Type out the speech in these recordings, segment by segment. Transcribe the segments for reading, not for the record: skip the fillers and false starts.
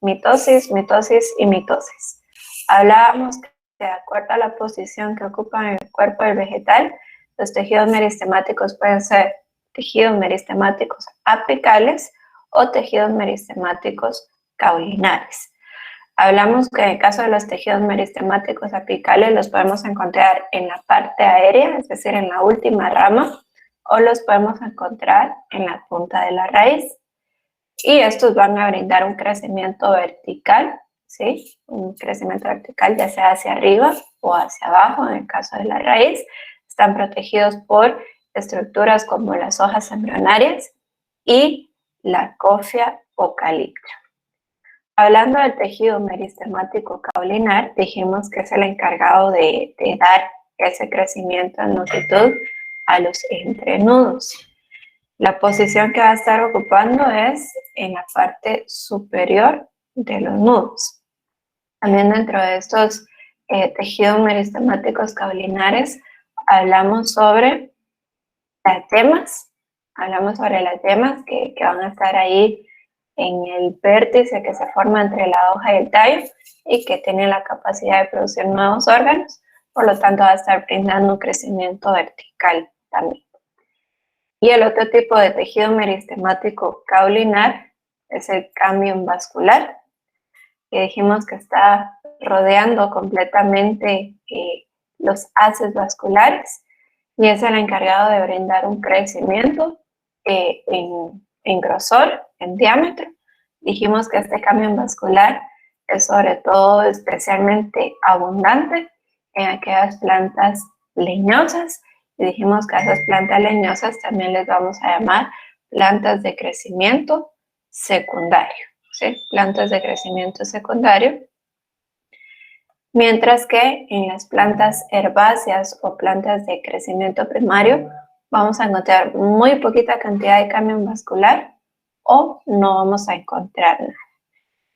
mitosis, mitosis y mitosis. Hablábamos que de acuerdo a la posición que ocupan en el cuerpo del vegetal, los tejidos meristemáticos pueden ser tejidos meristemáticos apicales o tejidos meristemáticos caulinares. Hablamos que en el caso de los tejidos meristemáticos apicales los podemos encontrar en la parte aérea, es decir, en la última rama, o los podemos encontrar en la punta de la raíz. Y estos van a brindar un crecimiento vertical, ¿sí? Un crecimiento vertical ya sea hacia arriba o hacia abajo, en el caso de la raíz. Están protegidos por estructuras como las hojas embrionarias y la cofia o calyptra. Hablando del tejido meristemático caulinar, dijimos que es el encargado de dar ese crecimiento en longitud a los entrenudos. La posición que va a estar ocupando es en la parte superior de los nudos. También dentro de estos tejidos meristemáticos caulinares hablamos sobre las yemas. Hablamos sobre las yemas que van a estar ahí en el vértice que se forma entre la hoja y el tallo y que tiene la capacidad de producir nuevos órganos, por lo tanto va a estar brindando un crecimiento vertical también. Y el otro tipo de tejido meristemático caulinar es el cámbium vascular, que dijimos que está rodeando completamente los haces vasculares y es el encargado de brindar un crecimiento en grosor, en diámetro. Dijimos que este cámbium vascular es sobre todo especialmente abundante en aquellas plantas leñosas y dijimos que a esas plantas leñosas también les vamos a llamar plantas de crecimiento secundario, ¿sí? Plantas de crecimiento secundario. Mientras que en las plantas herbáceas o plantas de crecimiento primario vamos a encontrar muy poquita cantidad de cámbium vascular o no vamos a encontrar nada.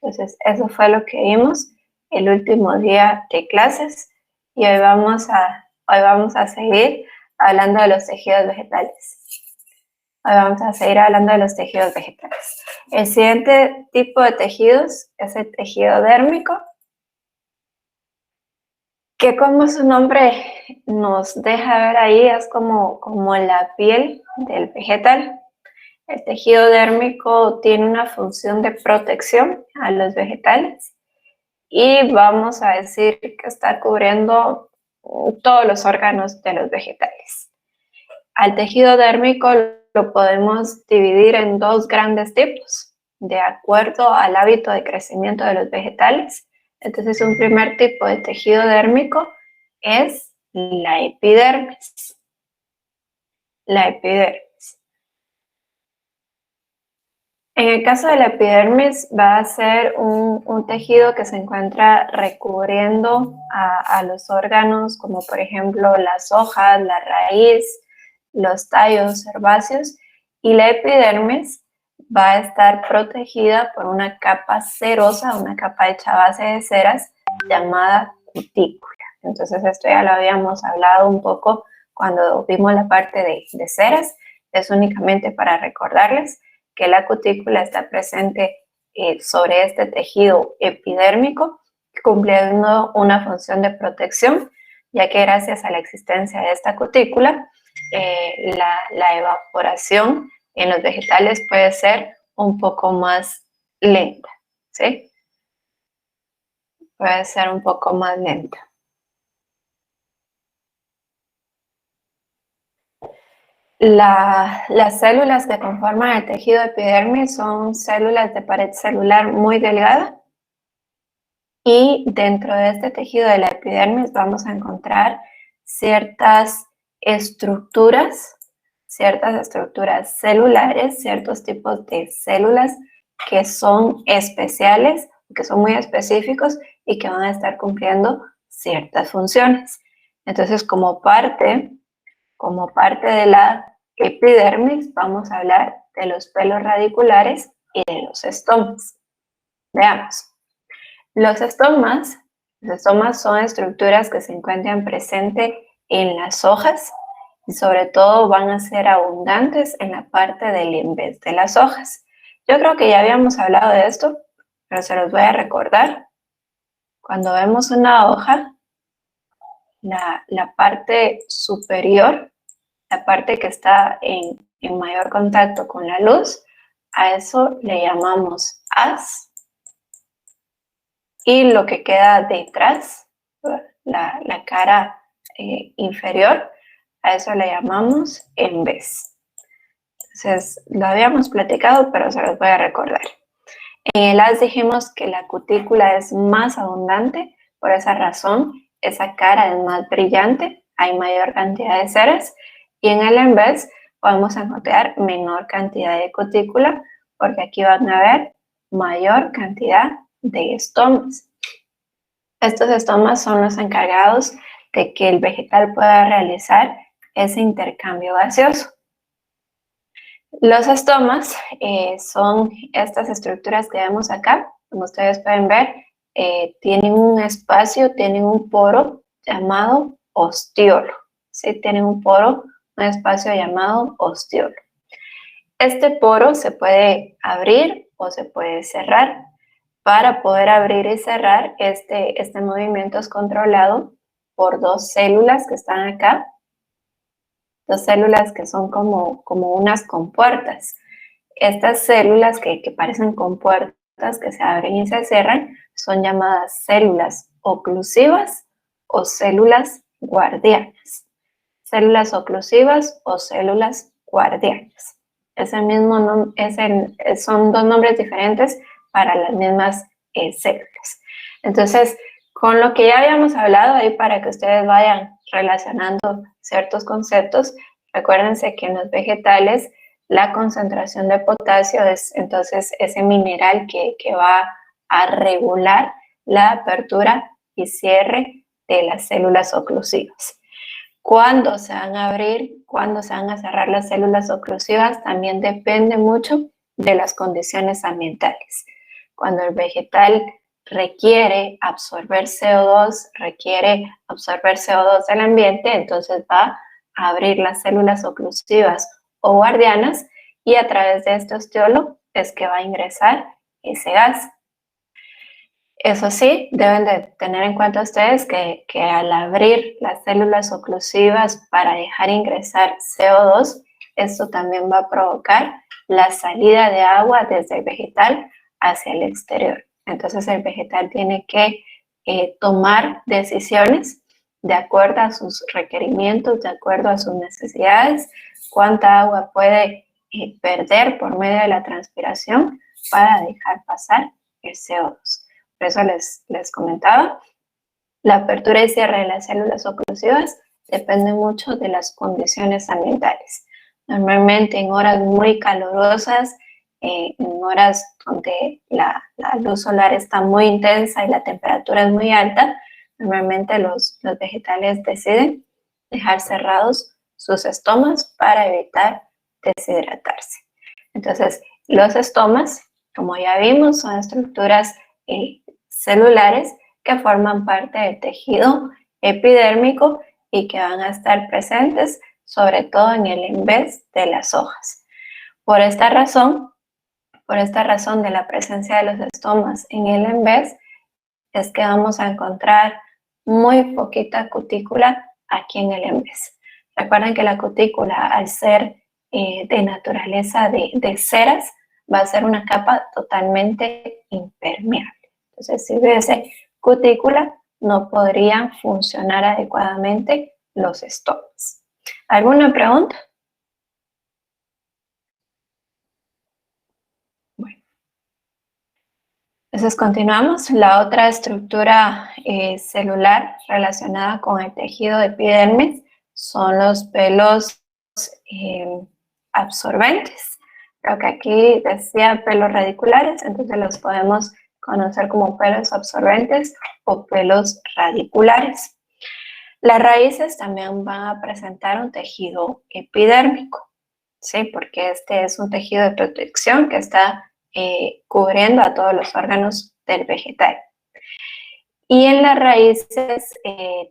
Entonces, eso fue lo que vimos el último día de clases y hoy vamos a seguir hablando de los tejidos vegetales. Hoy vamos a seguir hablando de los tejidos vegetales. El siguiente tipo de tejidos es el tejido dérmico, que como su nombre nos deja ver ahí, es como la piel del vegetal. El tejido dérmico tiene una función de protección a los vegetales y vamos a decir que está cubriendo todos los órganos de los vegetales. Al tejido dérmico lo podemos dividir en dos grandes tipos, de acuerdo al hábito de crecimiento de los vegetales. Entonces, un primer tipo de tejido dérmico es la epidermis. La epidermis. En el caso de la epidermis va a ser un tejido que se encuentra recubriendo a los órganos, como por ejemplo las hojas, la raíz, los tallos herbáceos, y la epidermis va a estar protegida por una capa cerosa, una capa hecha a base de ceras llamada cutícula. Entonces esto ya lo habíamos hablado un poco cuando vimos la parte de ceras. Es únicamente para recordarles que la cutícula está presente sobre este tejido epidérmico, cumpliendo una función de protección, ya que gracias a la existencia de esta cutícula, la evaporación en los vegetales puede ser un poco más lenta, ¿sí? Puede ser un poco más lenta. Las células que conforman el tejido epidermis son células de pared celular muy delgada y dentro de este tejido de la epidermis vamos a encontrar ciertas estructuras celulares, ciertos tipos de células que son especiales, que son muy específicos y que van a estar cumpliendo ciertas funciones. Entonces, como parte de la epidermis, vamos a hablar de los pelos radiculares y de los estomas. Veamos. Los estomas son estructuras que se encuentran presentes en las hojas y sobre todo van a ser abundantes en la parte del envés de las hojas. Yo creo que ya habíamos hablado de esto, pero se los voy a recordar. Cuando vemos una hoja, la parte superior, la parte que está en mayor contacto con la luz, a eso le llamamos haz. Y lo que queda detrás, la cara inferior, a eso le llamamos en vez. Entonces, lo habíamos platicado, pero se los voy a recordar. En el haz dijimos que la cutícula es más abundante, por esa razón, esa cara es más brillante, hay mayor cantidad de ceras, y en el en vez podemos encontrar menor cantidad de cutícula, porque aquí van a haber mayor cantidad de estomas. Estos estomas son los encargados de que el vegetal pueda realizar ese intercambio gaseoso. Los estomas son estas estructuras que vemos acá, como ustedes pueden ver, tienen un espacio, tienen un poro llamado ostiolo. ¿Sí? Tienen un poro, un espacio llamado ostiolo. Este poro se puede abrir o se puede cerrar. Para poder abrir y cerrar, este movimiento es controlado por dos células que están acá, dos células que son como unas compuertas. Estas células que parecen compuertas, que se abren y se cierran, son llamadas células oclusivas o células guardianas. Células oclusivas o células guardianas. Son dos nombres diferentes para las mismas células. Entonces, con lo que ya habíamos hablado ahí, para que ustedes vayan relacionando ciertos conceptos, recuérdense que en los vegetales la concentración de potasio es entonces ese mineral que va a regular la apertura y cierre de las células oclusivas. Cuándo se van a abrir, cuándo se van a cerrar las células oclusivas, también depende mucho de las condiciones ambientales. Cuando el vegetal requiere absorber CO2, del ambiente, entonces va a abrir las células oclusivas o guardianas y a través de este ostiolo es que va a ingresar ese gas. Eso sí, deben de tener en cuenta ustedes que al abrir las células oclusivas para dejar ingresar CO2, esto también va a provocar la salida de agua desde el vegetal hacia el exterior. Entonces el vegetal tiene que tomar decisiones de acuerdo a sus requerimientos, de acuerdo a sus necesidades, cuánta agua puede perder por medio de la transpiración para dejar pasar el CO2. Por eso les comentaba, la apertura y cierre de las células oclusivas depende mucho de las condiciones ambientales. Normalmente en horas muy calurosas, en horas donde la luz solar está muy intensa y la temperatura es muy alta, normalmente los vegetales deciden dejar cerrados sus estomas para evitar deshidratarse. Entonces, los estomas, como ya vimos, son estructuras celulares que forman parte del tejido epidérmico y que van a estar presentes sobre todo en el en vez de las hojas. Por esta razón de la presencia de los estomas en el en vez, es que vamos a encontrar muy poquita cutícula aquí en el en vez. Recuerden que la cutícula, al ser de naturaleza de ceras, va a ser una capa totalmente impermeable. Entonces, si hubiese cutícula, no podrían funcionar adecuadamente los estomas. ¿Alguna pregunta? Bueno. Entonces, continuamos. La otra estructura celular relacionada con el tejido epidermis son los pelos absorbentes. Creo que aquí decía pelos radiculares, entonces los podemos conocer como pelos absorbentes o pelos radiculares. Las raíces también van a presentar un tejido epidérmico, ¿sí? Porque este es un tejido de protección que está cubriendo a todos los órganos del vegetal. Y en las raíces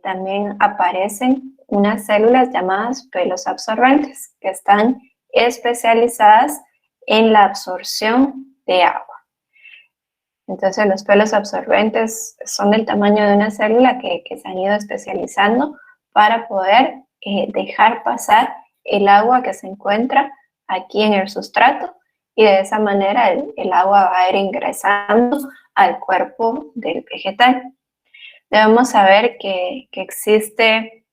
también aparecen unas células llamadas pelos absorbentes que están especializadas en la absorción de agua. Entonces los pelos absorbentes son del tamaño de una célula que se han ido especializando para poder dejar pasar el agua que se encuentra aquí en el sustrato, y de esa manera el agua va a ir ingresando al cuerpo del vegetal. Debemos saber que existe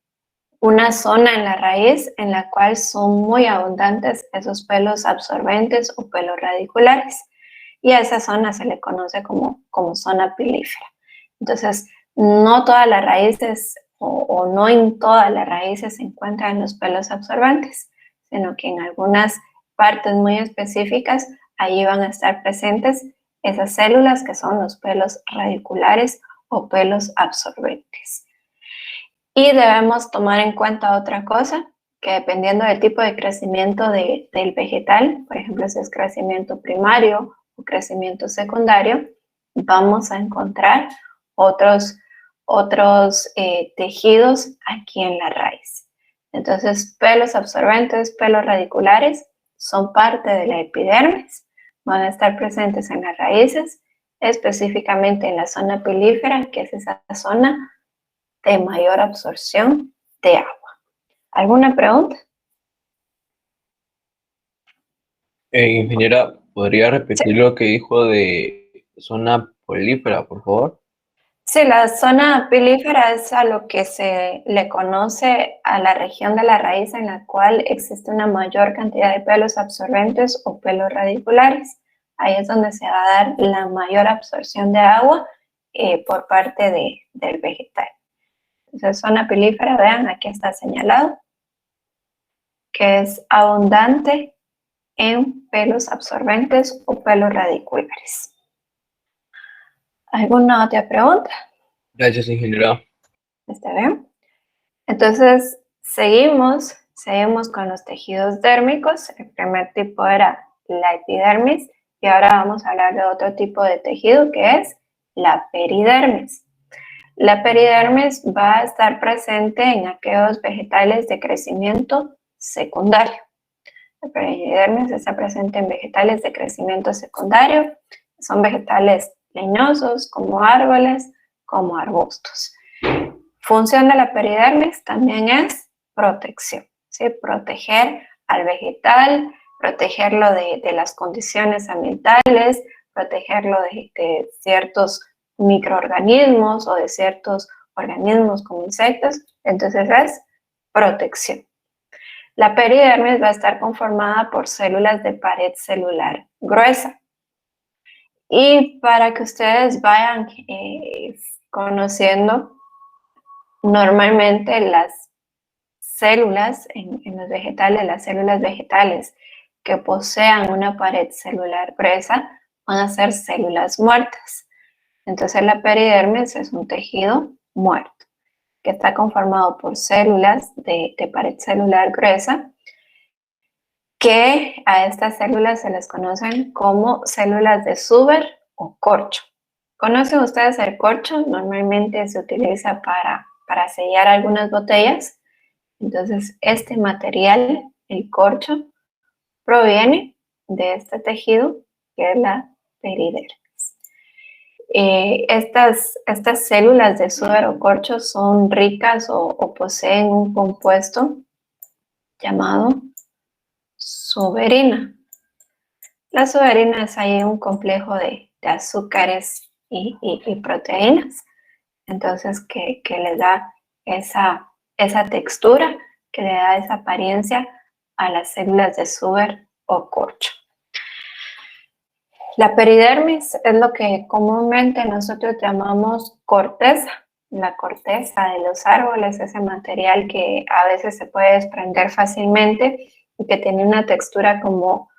una zona en la raíz en la cual son muy abundantes esos pelos absorbentes o pelos radiculares, y a esa zona se le conoce como zona pilífera. Entonces, no todas las raíces o no en todas las raíces se encuentran los pelos absorbentes, sino que en algunas partes muy específicas allí van a estar presentes esas células que son los pelos radiculares o pelos absorbentes. Y debemos tomar en cuenta otra cosa, que dependiendo del tipo de crecimiento del vegetal, por ejemplo, si es crecimiento primario o crecimiento secundario, vamos a encontrar otros tejidos aquí en la raíz. Entonces, pelos absorbentes, pelos radiculares son parte de la epidermis, van a estar presentes en las raíces, específicamente en la zona pilífera, que es esa zona de mayor absorción de agua. ¿Alguna pregunta? Ingeniera, ¿podría Sí. repetir lo que dijo de zona polífera, por favor? Sí, la zona pilífera es a lo que se le conoce a la región de la raíz en la cual existe una mayor cantidad de pelos absorbentes o pelos radiculares. Ahí es donde se va a dar la mayor absorción de agua por parte del vegetal. Entonces, zona pilífera, vean, aquí está señalado, que es abundante en pelos absorbentes o pelos radiculares. ¿Alguna otra pregunta? Gracias, ingeniera. ¿Está bien? Entonces, seguimos con los tejidos dérmicos. El primer tipo era la epidermis y ahora vamos a hablar de otro tipo de tejido que es la peridermis. La peridermis va a estar presente en aquellos vegetales de crecimiento secundario. La peridermis está presente en vegetales de crecimiento secundario. Son vegetales leñosos, como árboles, como arbustos. Función de la peridermis también es protección, ¿sí? Proteger al vegetal, protegerlo de las condiciones ambientales, protegerlo de ciertos microorganismos o de ciertos organismos como insectos. Entonces es protección. La peridermis va a estar conformada por células de pared celular gruesa. Y para que ustedes vayan conociendo, normalmente las células en los vegetales, las células vegetales que posean una pared celular gruesa van a ser células muertas. Entonces la peridermis es un tejido muerto que está conformado por células de pared celular gruesa, que a estas células se les conocen como células de Zuber o corcho. ¿Conocen ustedes el corcho? Normalmente se utiliza para sellar algunas botellas. Entonces, este material, el corcho, proviene de este tejido que es la peridermis. Estas células de Zuber o corcho son ricas o poseen un compuesto llamado suberina. La suberina es ahí un complejo de azúcares y proteínas, entonces que le da esa textura, que le da esa apariencia a las células de Zuber o corcho. La peridermis es lo que comúnmente nosotros llamamos corteza. La corteza de los árboles, ese material que a veces se puede desprender fácilmente y que tiene una textura como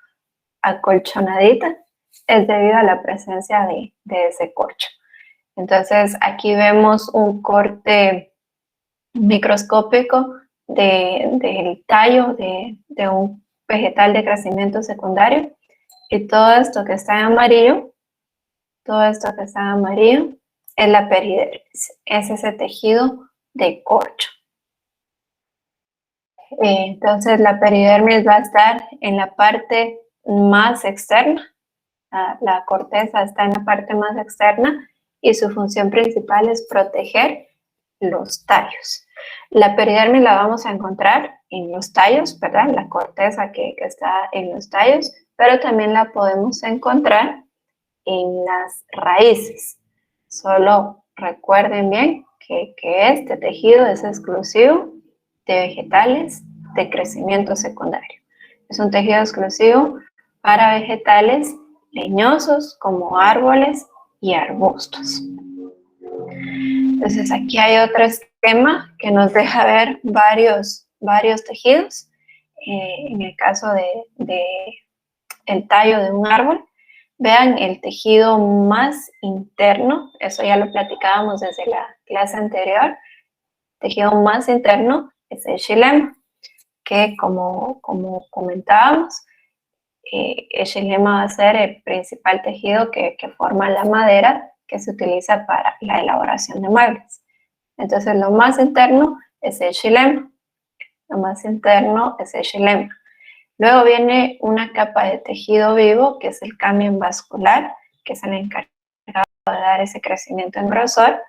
acolchonadita, es debido a la presencia de ese corcho. Entonces aquí vemos un corte microscópico del tallo de un vegetal de crecimiento secundario, y todo esto que está en amarillo, es la peridermis, es ese tejido de corcho. Entonces la peridermis va a estar en la parte más externa, La corteza está en la parte más externa y su función principal es proteger los tallos. La peridermis la vamos a encontrar en los tallos, ¿verdad? La corteza que está en los tallos, pero también la podemos encontrar en las raíces. Solo recuerden bien que este tejido es exclusivo de vegetales de crecimiento secundario. Es un tejido exclusivo para vegetales leñosos como árboles y arbustos. Entonces aquí hay otro esquema que nos deja ver varios tejidos. En el caso de el tallo de un árbol, vean el tejido más interno, eso ya lo platicábamos desde la clase anterior. El tejido más interno es el xilema, que como comentábamos, el xilema va a ser el principal tejido que forma la madera que se utiliza para la elaboración de muebles. Entonces, lo más interno es el xilema. Lo más interno es el xilema. Luego viene una capa de tejido vivo, que es el cambium vascular, que es el encargado de dar ese crecimiento en grosor.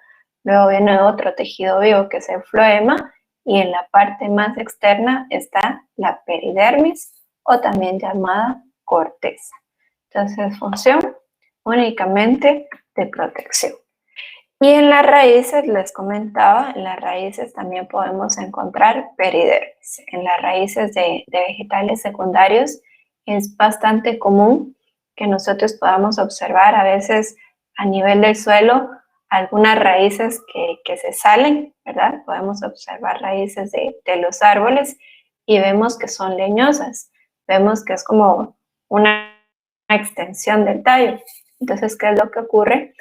Luego viene otro tejido vivo, que es el floema, y en la parte más externa está la peridermis, o también llamada corteza. Entonces, función únicamente de protección. Y en las raíces, les comentaba, en las raíces también podemos encontrar peridermis. En las raíces de vegetales secundarios es bastante común que nosotros podamos observar a veces a nivel del suelo algunas raíces que se salen, ¿verdad? Podemos observar raíces de los árboles y vemos que son leñosas. Vemos que es como una extensión del tallo. Entonces, ¿qué es lo que ocurre?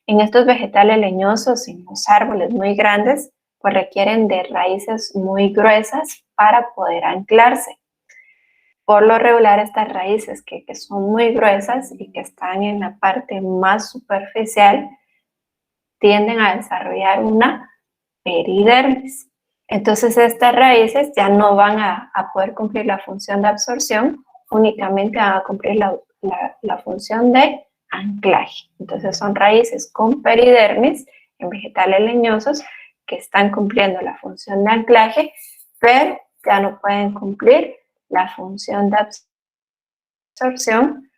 En estos vegetales leñosos, en los árboles muy grandes, pues requieren de raíces muy gruesas para poder anclarse. Por lo regular, estas raíces que son muy gruesas y que están en la parte más superficial, tienden a desarrollar una peridermis. Entonces, estas raíces ya no van a poder cumplir la función de absorción, únicamente van a cumplir la función de anclaje. Entonces son raíces con peridermis en vegetales leñosos que están cumpliendo la función de anclaje, pero ya no pueden cumplir la función de absorción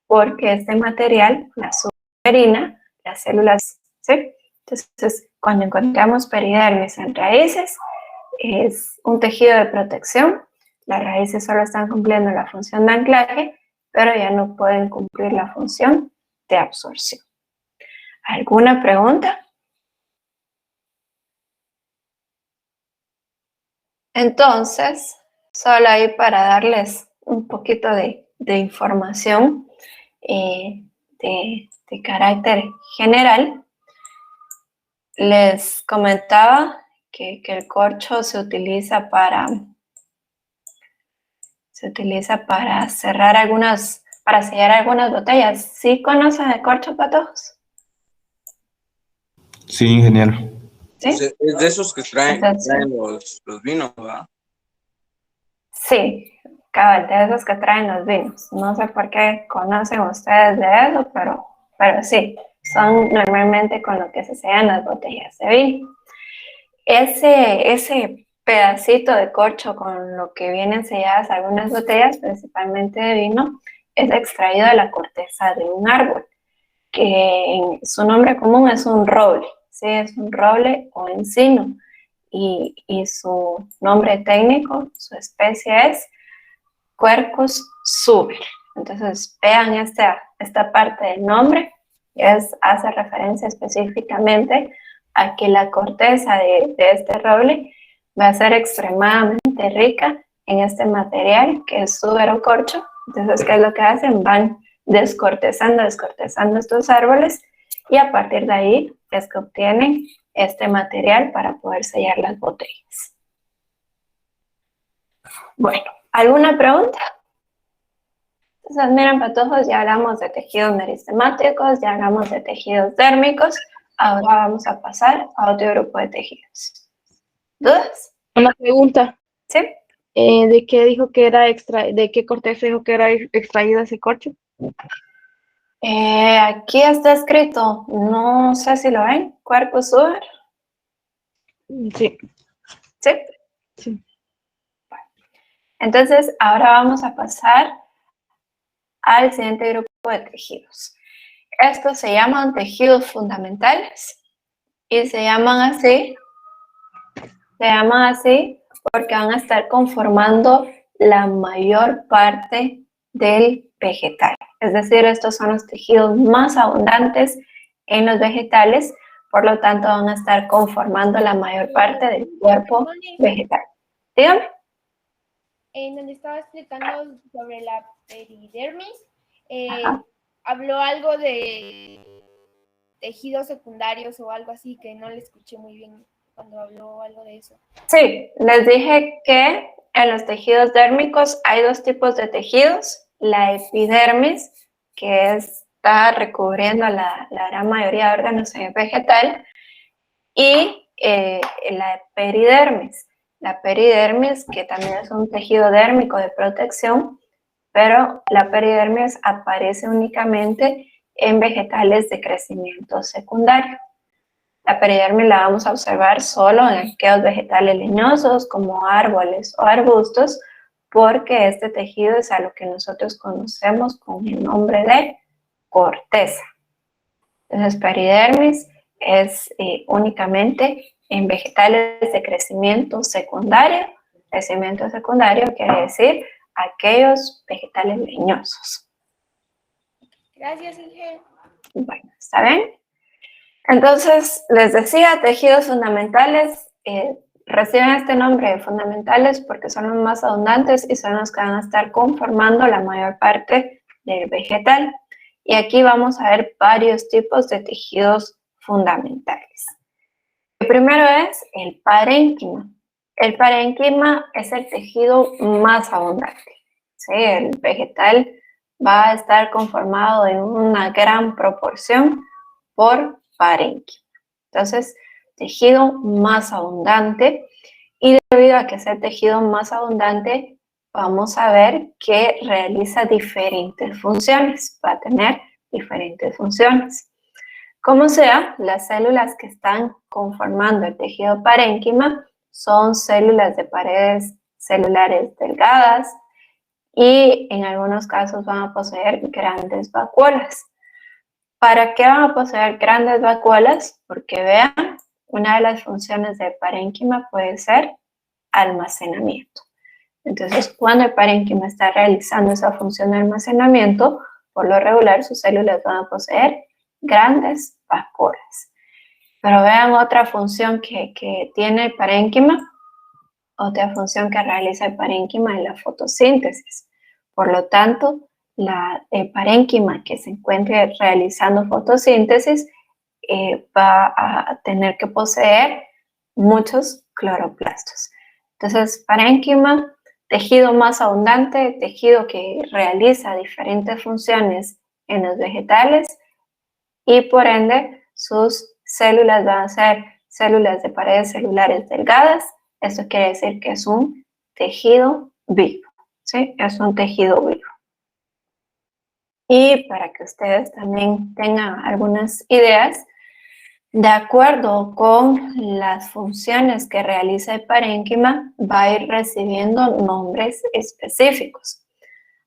porque este material, la suberina, las células, ¿sí? Entonces, cuando encontramos peridermis en raíces, es un tejido de protección. Las raíces solo están cumpliendo la función de anclaje, pero ya no pueden cumplir la función de absorción. ¿Alguna pregunta? Entonces, solo ahí para darles un poquito de información de carácter general, les comentaba que el corcho se utiliza para cerrar para sellar algunas botellas. ¿Sí conocen el corcho, patojos? Sí, ingeniero. ¿Sí? Es de esos que traen los vinos, ¿verdad? Sí, cabal, de esos que traen los vinos. No sé por qué conocen ustedes de eso, pero sí, son normalmente con lo que se sellan las botellas de vino. Ese pedacito de corcho con lo que vienen selladas algunas botellas, principalmente de vino, es extraído de la corteza de un árbol, que en su nombre común es un roble, ¿sí? Es un roble o encino, y su nombre técnico, su especie es Quercus suber. Entonces, vean esta parte del nombre, hace referencia específicamente a que la corteza de este roble va a ser extremadamente rica en este material que es suber o corcho. Entonces, ¿qué es lo que hacen? Van descortezando estos árboles y a partir de ahí es que obtienen este material para poder sellar las botellas. Bueno, ¿alguna pregunta? Entonces, miren, patojos, ya hablamos de tejidos meristemáticos, ya hablamos de tejidos dérmicos. Ahora vamos a pasar a otro grupo de tejidos. ¿Dudas? Una pregunta. ¿Sí? ¿De qué dijo que era de qué corteza dijo que era extraído ese corcho? Aquí está escrito, no sé si lo ven, cuerpo suber. Sí, ¿Sí? sí. Entonces, ahora vamos a pasar al siguiente grupo de tejidos. Estos se llaman tejidos fundamentales y se llaman así porque van a estar conformando la mayor parte del vegetal. Es decir, estos son los tejidos más abundantes en los vegetales, por lo tanto van a estar conformando la mayor parte del cuerpo vegetal. Dígame. En donde estaba explicando sobre la peridermis, Ajá. habló algo de tejidos secundarios o algo así, que no le escuché muy bien cuando habló algo de eso. Sí, les dije que en los tejidos dérmicos hay dos tipos de tejidos, la epidermis, que está recubriendo la gran mayoría de órganos en el vegetal, y la peridermis. La peridermis, que también es un tejido dérmico de protección, pero la peridermis aparece únicamente en vegetales de crecimiento secundario. La peridermis la vamos a observar solo en aquellos vegetales leñosos como árboles o arbustos, porque este tejido es a lo que nosotros conocemos con el nombre de corteza. Entonces, peridermis es únicamente en vegetales de crecimiento secundario. Crecimiento secundario quiere decir aquellos vegetales leñosos. Gracias, Inge. Bueno, ¿está bien? Entonces, les decía, tejidos fundamentales reciben este nombre de fundamentales porque son los más abundantes y son los que van a estar conformando la mayor parte del vegetal. Y aquí vamos a ver varios tipos de tejidos fundamentales. El primero es el parénquima. El parénquima es el tejido más abundante. ¿Sí? El vegetal va a estar conformado en una gran proporción por parénquima. Entonces, tejido más abundante, y debido a que es el tejido más abundante, vamos a ver que realiza diferentes funciones, va a tener diferentes funciones. Como sea, las células que están conformando el tejido parénquima son células de paredes celulares delgadas y en algunos casos van a poseer grandes vacuolas. ¿Para qué van a poseer grandes vacuolas? Porque vean, una de las funciones del parénquima puede ser almacenamiento. Entonces, cuando el parénquima está realizando esa función de almacenamiento, por lo regular sus células van a poseer grandes vacuolas. Pero vean otra función que tiene el parénquima, otra función que realiza el parénquima es la fotosíntesis. Por lo tanto, el parénquima que se encuentre realizando fotosíntesis va a tener que poseer muchos cloroplastos. Entonces, parénquima, tejido más abundante, tejido que realiza diferentes funciones en los vegetales y por ende sus células van a ser células de paredes celulares delgadas. Esto quiere decir que es un tejido vivo, ¿sí? Es un tejido vivo. Y para que ustedes también tengan algunas ideas, de acuerdo con las funciones que realiza el parénquima, va a ir recibiendo nombres específicos.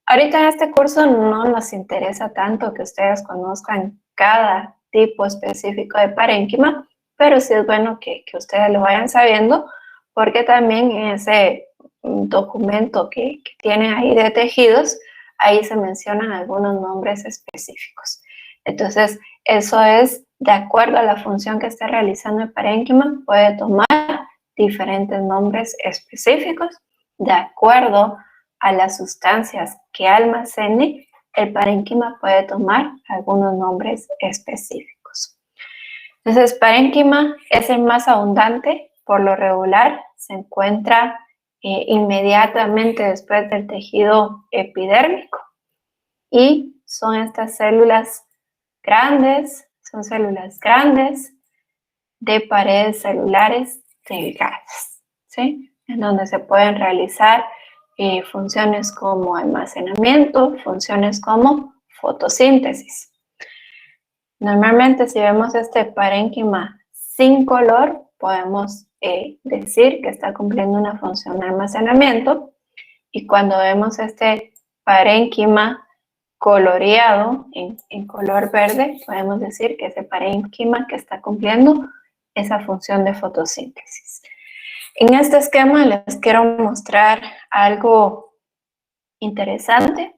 Ahorita en este curso no nos interesa tanto que ustedes conozcan cada tipo específico de parénquima, pero sí es bueno que ustedes lo vayan sabiendo, porque también en ese documento que tienen ahí de tejidos, ahí se mencionan algunos nombres específicos. Entonces, eso es de acuerdo a la función que esté realizando el parénquima, puede tomar diferentes nombres específicos de acuerdo a las sustancias que almacene. El parénquima puede tomar algunos nombres específicos. Entonces, parénquima es el más abundante, por lo regular se encuentra inmediatamente después del tejido epidérmico y son estas células grandes, son células grandes de paredes celulares delgadas, ¿sí? En donde se pueden realizar funciones como almacenamiento, funciones como fotosíntesis. Normalmente, si vemos este parénquima sin color, podemos decir que está cumpliendo una función de almacenamiento, y cuando vemos este parénquima coloreado en color verde, podemos decir que ese parénquima que está cumpliendo esa función de fotosíntesis. En este esquema les quiero mostrar algo interesante,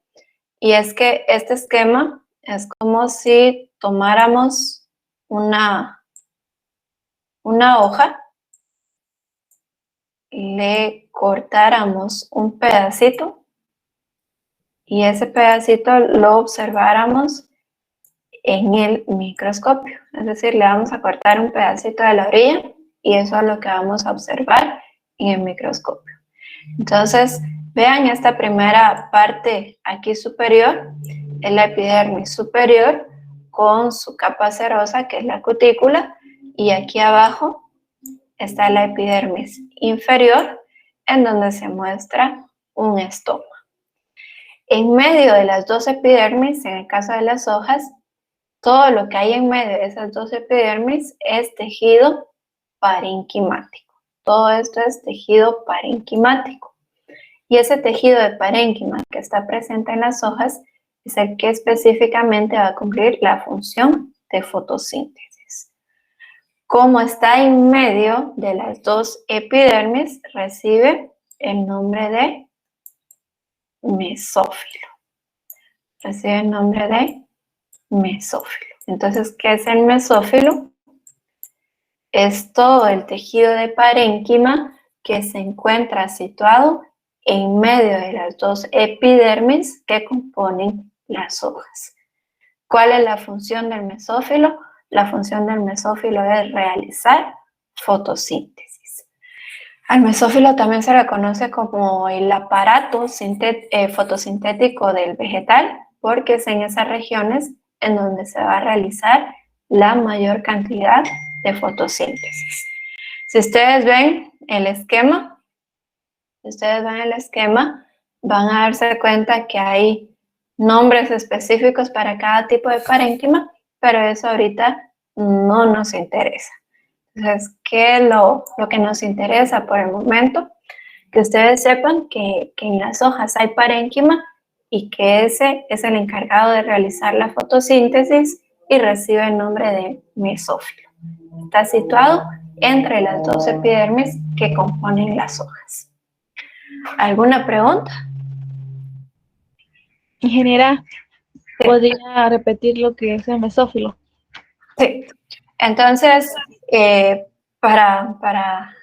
y es que este esquema es como si tomáramos una hoja, le cortáramos un pedacito y ese pedacito lo observáramos en el microscopio. Es decir, le vamos a cortar un pedacito de la orilla y eso es lo que vamos a observar en el microscopio. Entonces, vean esta primera parte aquí superior, es la epidermis superior con su capa cerosa, que es la cutícula, y aquí abajo está la epidermis inferior, en donde se muestra un estoma. En medio de las dos epidermis, en el caso de las hojas, todo lo que hay en medio de esas dos epidermis es tejido parenquimático. Todo esto es tejido parenquimático. Y ese tejido de parénquima que está presente en las hojas es el que específicamente va a cumplir la función de fotosíntesis. Como está en medio de las dos epidermis, recibe el nombre de mesófilo. Recibe el nombre de mesófilo. Entonces, ¿qué es el mesófilo? Es todo el tejido de parénquima que se encuentra situado en medio de las dos epidermis que componen las hojas. ¿Cuál es la función del mesófilo? La función del mesófilo es realizar fotosíntesis. Al mesófilo también se le conoce como el aparato fotosintético del vegetal, porque es en esas regiones en donde se va a realizar la mayor cantidad de fotosíntesis. Si ustedes ven el esquema, van a darse cuenta que hay nombres específicos para cada tipo de parénquima, pero eso ahorita no nos interesa. Entonces, ¿qué es lo que nos interesa por el momento? Que ustedes sepan que en las hojas hay parénquima y que ese es el encargado de realizar la fotosíntesis y recibe el nombre de mesófilo. Está situado entre las dos epidermis que componen las hojas. ¿Alguna pregunta? Ingeniera, ¿podría repetir lo que es el mesófilo? Sí. Entonces, para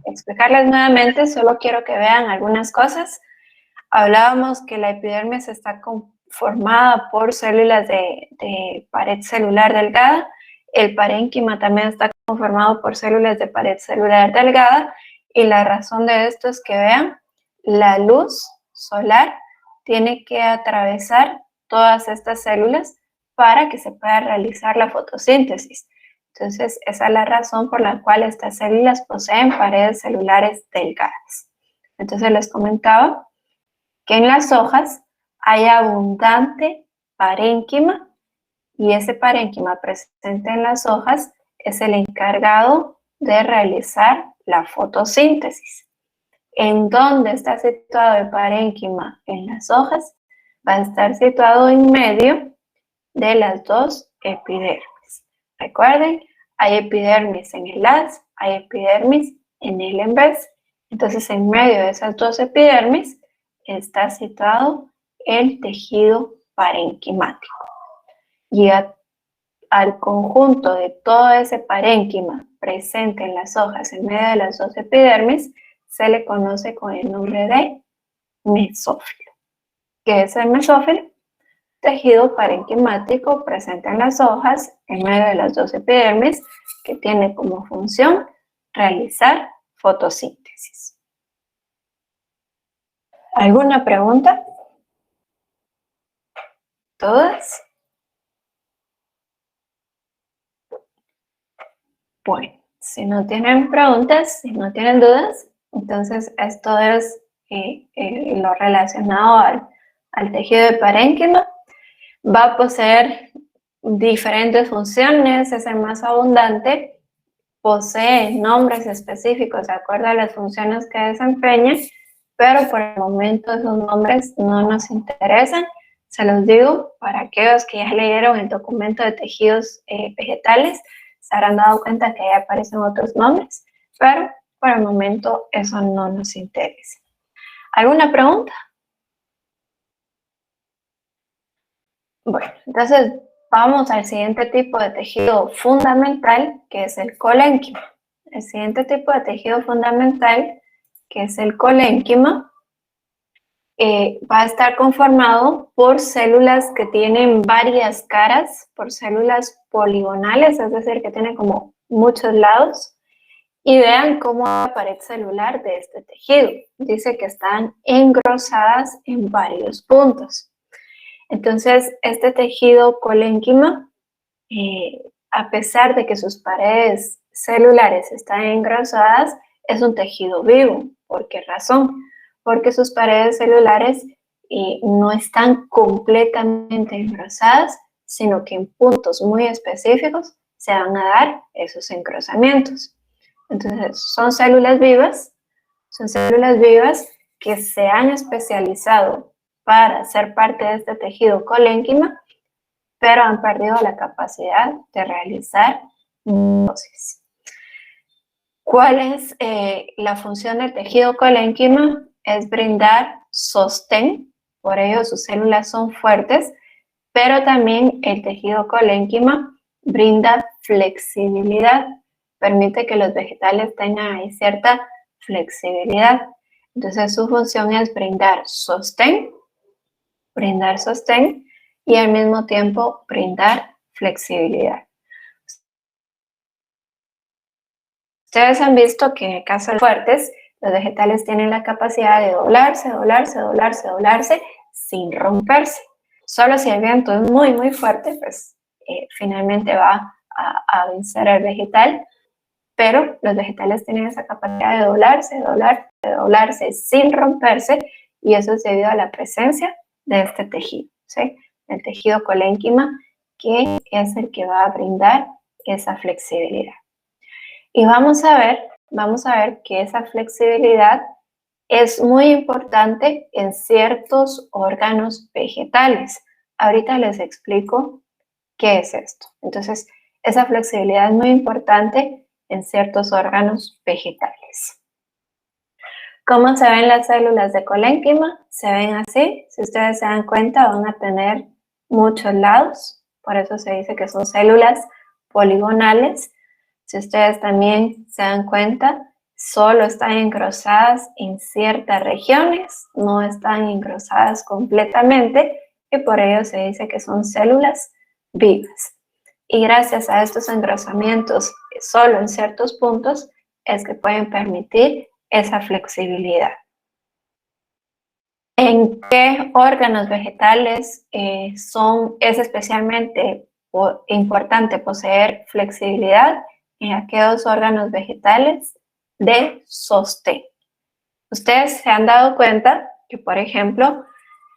explicarles nuevamente, solo quiero que vean algunas cosas. Hablábamos que la epidermis está conformada por células de pared celular delgada. El parénquima también está conformado por células de pared celular delgada, y la razón de esto es que vean, la luz solar tiene que atravesar todas estas células para que se pueda realizar la fotosíntesis. Entonces, esa es la razón por la cual estas células poseen paredes celulares delgadas. Entonces, les comentaba que en las hojas hay abundante parénquima, y ese parénquima presente en las hojas es el encargado de realizar la fotosíntesis. ¿En dónde está situado el parénquima en las hojas? Va a estar situado en medio de las dos epidermis. Recuerden, hay epidermis en el haz, hay epidermis en el envés. Entonces, en medio de esas dos epidermis está situado el tejido parenquimático. Y al conjunto de todo ese parénquima presente en las hojas en medio de las dos epidermis se le conoce con el nombre de mesófilo. ¿Qué es el mesófilo? Tejido parenquimático presente en las hojas en medio de las dos epidermis que tiene como función realizar fotosíntesis. ¿Alguna pregunta? ¿Todas? Bueno, si no tienen preguntas, si no tienen dudas, entonces esto es lo relacionado al tejido de parénquima. Va a poseer diferentes funciones, es el más abundante, posee nombres específicos de acuerdo a las funciones que desempeña, pero por el momento esos nombres no nos interesan. Se los digo para aquellos que ya leyeron el documento de tejidos vegetales, se habrán dado cuenta que ahí aparecen otros nombres, pero por el momento eso no nos interesa. ¿Alguna pregunta? Bueno, entonces vamos al siguiente tipo de tejido fundamental, que es el colénquima. El siguiente tipo de tejido fundamental, que es el colénquima, va a estar conformado por células que tienen varias caras, por células poligonales, es decir, que tienen como muchos lados. Y vean cómo es la pared celular de este tejido. Dice que están engrosadas en varios puntos. Entonces, este tejido colénquima, a pesar de que sus paredes celulares están engrosadas, es un tejido vivo. ¿Por qué razón? Porque sus paredes celulares no están completamente engrosadas, sino que en puntos muy específicos se van a dar esos engrosamientos. Entonces, son células vivas que se han especializado para ser parte de este tejido colénquima, pero han perdido la capacidad de realizar mitosis. ¿Cuál es la función del tejido colénquima? Es brindar sostén, por ello sus células son fuertes, pero también el tejido colénquima brinda flexibilidad, permite que los vegetales tengan ahí cierta flexibilidad. Entonces su función es brindar sostén y al mismo tiempo brindar flexibilidad. Ustedes han visto que en el caso de fuertes, los vegetales tienen la capacidad de doblarse sin romperse. Solo si el viento es muy, muy fuerte, pues finalmente va a vencer al vegetal, pero los vegetales tienen esa capacidad de doblarse sin romperse, y eso es debido a la presencia de este tejido, ¿sí? El tejido colénquima, que es el que va a brindar esa flexibilidad. Y vamos a ver que esa flexibilidad es muy importante en ciertos órganos vegetales. Ahorita les explico qué es esto. Entonces, esa flexibilidad es muy importante en ciertos órganos vegetales. ¿Cómo se ven las células de colénquima? Se ven así. Si ustedes se dan cuenta, van a tener muchos lados. Por eso se dice que son células poligonales. Si ustedes también se dan cuenta, solo están engrosadas en ciertas regiones, no están engrosadas completamente, y por ello se dice que son células vivas. Y gracias a estos engrosamientos solo en ciertos puntos es que pueden permitir esa flexibilidad. ¿En qué órganos vegetales es especialmente importante poseer flexibilidad? En aquellos órganos vegetales de sostén. Ustedes se han dado cuenta que, por ejemplo,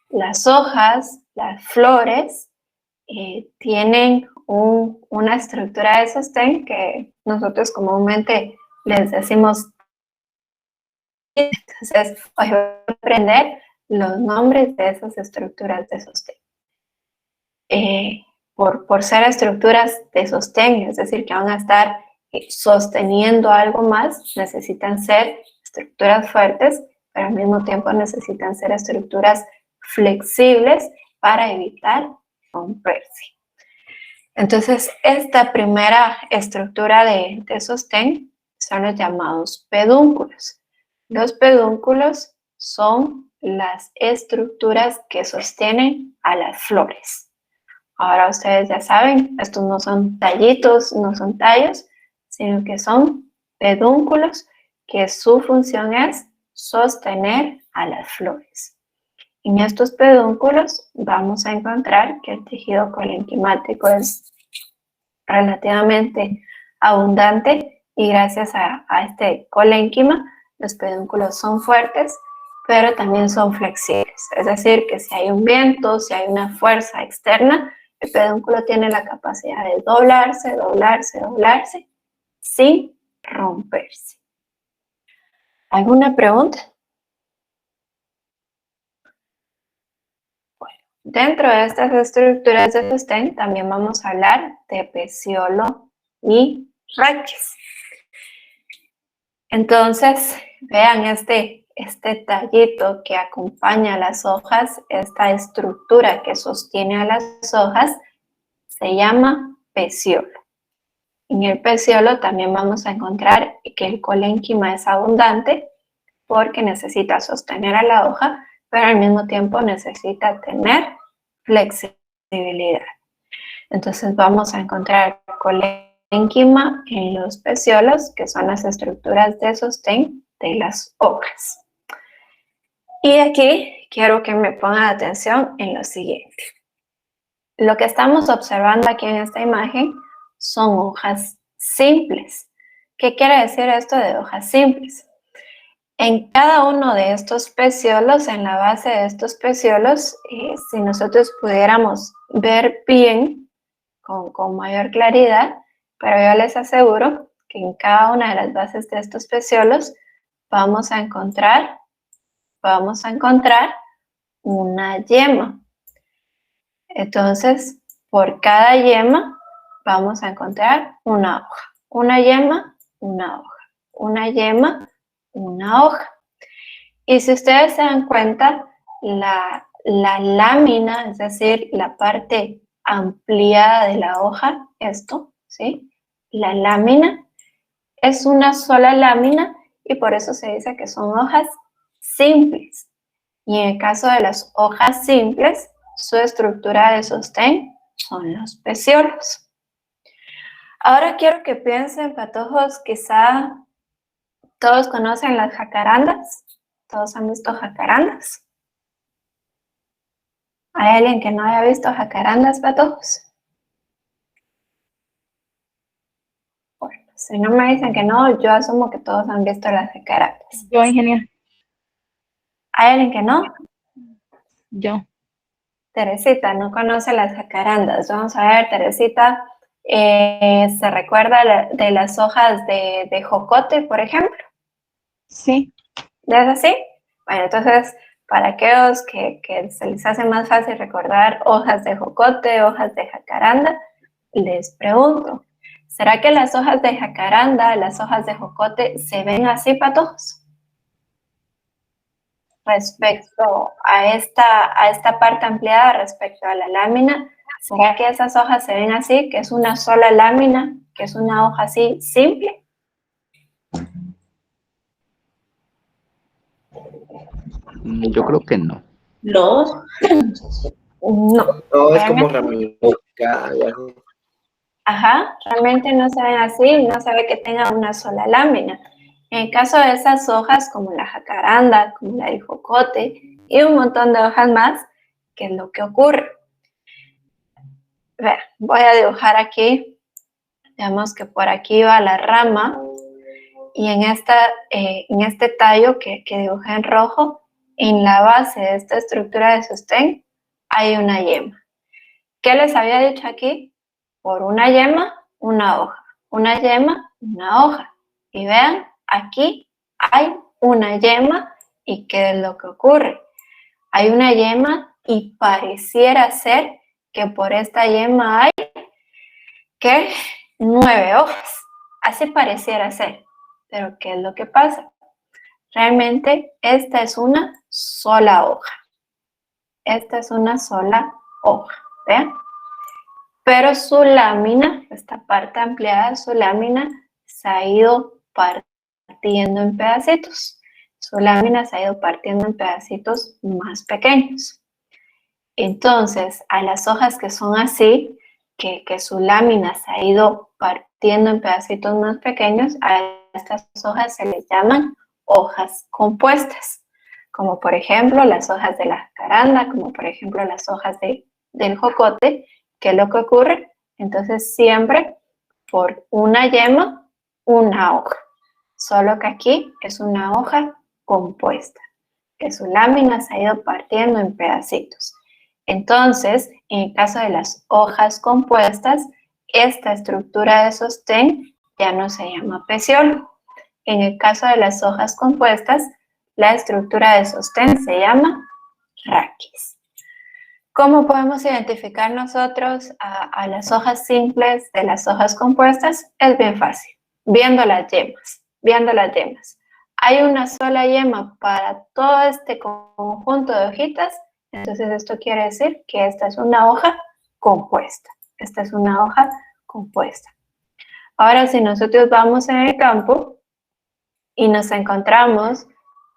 las hojas, las flores, tienen una estructura de sostén que nosotros comúnmente les decimos. Entonces, hoy voy a aprender los nombres de esas estructuras de sostén. Por ser estructuras de sostén, es decir, que van a estar sosteniendo algo más, necesitan ser estructuras fuertes, pero al mismo tiempo necesitan ser estructuras flexibles para evitar romperse. Entonces, esta primera estructura de sostén son los llamados pedúnculos. Los pedúnculos son las estructuras que sostienen a las flores. Ahora ustedes ya saben, estos no son tallitos, no son tallos, sino que son pedúnculos que su función es sostener a las flores. En estos pedúnculos vamos a encontrar que el tejido colenquimático es relativamente abundante, y gracias a este colénquima los pedúnculos son fuertes pero también son flexibles. Es decir, que si hay un viento, si hay una fuerza externa, el pedúnculo tiene la capacidad de doblarse, doblarse, doblarse, sin romperse. ¿Alguna pregunta? Bueno, dentro de estas estructuras de sostén también vamos a hablar de peciolo y raquis. Entonces, vean este tallito que acompaña a las hojas, esta estructura que sostiene a las hojas, se llama peciolo. En el peciolo también vamos a encontrar que el colénquima es abundante porque necesita sostener a la hoja, pero al mismo tiempo necesita tener flexibilidad. Entonces vamos a encontrar colénquima en los peciolos, que son las estructuras de sostén de las hojas. Y aquí quiero que me pongan atención en lo siguiente. Lo que estamos observando aquí en esta imagen son hojas simples. ¿Qué quiere decir esto de hojas simples? En cada uno de estos peciolos, en la base de estos peciolos, si nosotros pudiéramos ver bien, con mayor claridad, pero yo les aseguro que en cada una de las bases de estos peciolos vamos a encontrar una yema. Entonces, por cada yema vamos a encontrar una hoja. Una yema, una hoja. Una yema, una hoja. Y si ustedes se dan cuenta, la lámina, es decir, la parte ampliada de la hoja, esto, ¿sí? La lámina es una sola lámina y por eso se dice que son hojas simples. Y en el caso de las hojas simples, su estructura de sostén son los peciolos. Ahora quiero que piensen, patojos, quizá todos conocen las jacarandas. ¿Todos han visto jacarandas? ¿Hay alguien que no haya visto jacarandas, patojos? Bueno, si no me dicen que no, yo asumo que todos han visto las jacarandas. Yo, ingeniero. ¿Hay alguien que no? Yo. Teresita no conoce las jacarandas. Vamos a ver, Teresita, ¿se recuerda de las hojas de jocote, por ejemplo? Sí. ¿Es así? Bueno, entonces, para aquellos que se les hace más fácil recordar hojas de jocote, hojas de jacaranda, les pregunto, ¿será que las hojas de jacaranda, las hojas de jocote, se ven así, patojos? Respecto a esta parte ampliada, respecto a la lámina, ¿será que esas hojas se ven así, que es una sola lámina, que es una hoja así simple? Yo creo que no. No, No. no es como ramificada, algo así. Ajá, realmente no se ven así, no se ve que tenga una sola lámina. En el caso de esas hojas, como la jacaranda, como la del jocote y un montón de hojas más, ¿qué es lo que ocurre? Vean, voy a dibujar aquí, digamos que por aquí va la rama y en este tallo que dibujé en rojo, en la base de esta estructura de sostén hay una yema. ¿Qué les había dicho aquí? Por una yema, una hoja. Una yema, una hoja. Y vean, aquí hay una yema. ¿Y qué es lo que ocurre? Hay una yema y pareciera ser que por esta yema hay, ¿qué? 9 hojas. Así pareciera ser. Pero ¿qué es lo que pasa? Realmente esta es una sola hoja. Esta es una sola hoja. ¿Vean? Pero su lámina, esta parte ampliada, su lámina se ha ido partiendo en pedacitos. Su lámina se ha ido partiendo en pedacitos más pequeños. Entonces, a las hojas que son así, que su lámina se ha ido partiendo en pedacitos más pequeños, a estas hojas se les llaman hojas compuestas, como por ejemplo las hojas de la jacaranda, como por ejemplo las hojas del jocote. ¿Qué es lo que ocurre? Entonces siempre por una yema, una hoja. Solo que aquí es una hoja compuesta. que su lámina se ha ido partiendo en pedacitos. Entonces, en el caso de las hojas compuestas, esta estructura de sostén ya no se llama peciolo. En el caso de las hojas compuestas, la estructura de sostén se llama raquis. ¿Cómo podemos identificar nosotros a las hojas simples de las hojas compuestas? Es bien fácil, viendo las yemas. Hay una sola yema para todo este conjunto de hojitas, entonces esto quiere decir que esta es una hoja compuesta. Esta es una hoja compuesta. Ahora, si nosotros vamos en el campo y nos encontramos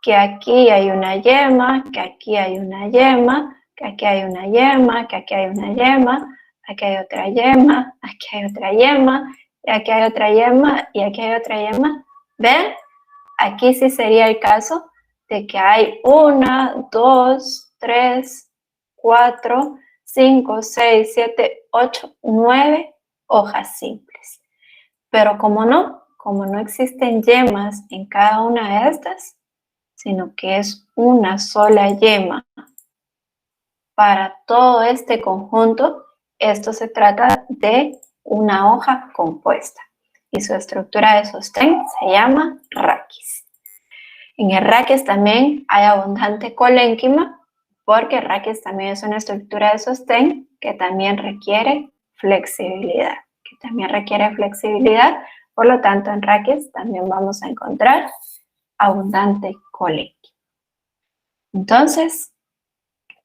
que aquí hay una yema, que aquí hay una yema, que aquí hay una yema, que aquí hay una yema, aquí hay otra yema, aquí hay otra yema, y aquí hay otra yema, y aquí hay otra yema. ¿Ven? Aquí sí sería el caso de que hay 1, 2, 3, 4, 5, 6, 7, 8, 9 hojas simples. Pero como no existen yemas en cada una de estas, sino que es una sola yema para todo este conjunto, esto se trata de una hoja compuesta y su estructura de sostén se llama raquis. En el raquis también hay abundante colénquima porque el raquis también es una estructura de sostén que también requiere flexibilidad. Por lo tanto, en raquis también vamos a encontrar abundante colénquima. Entonces,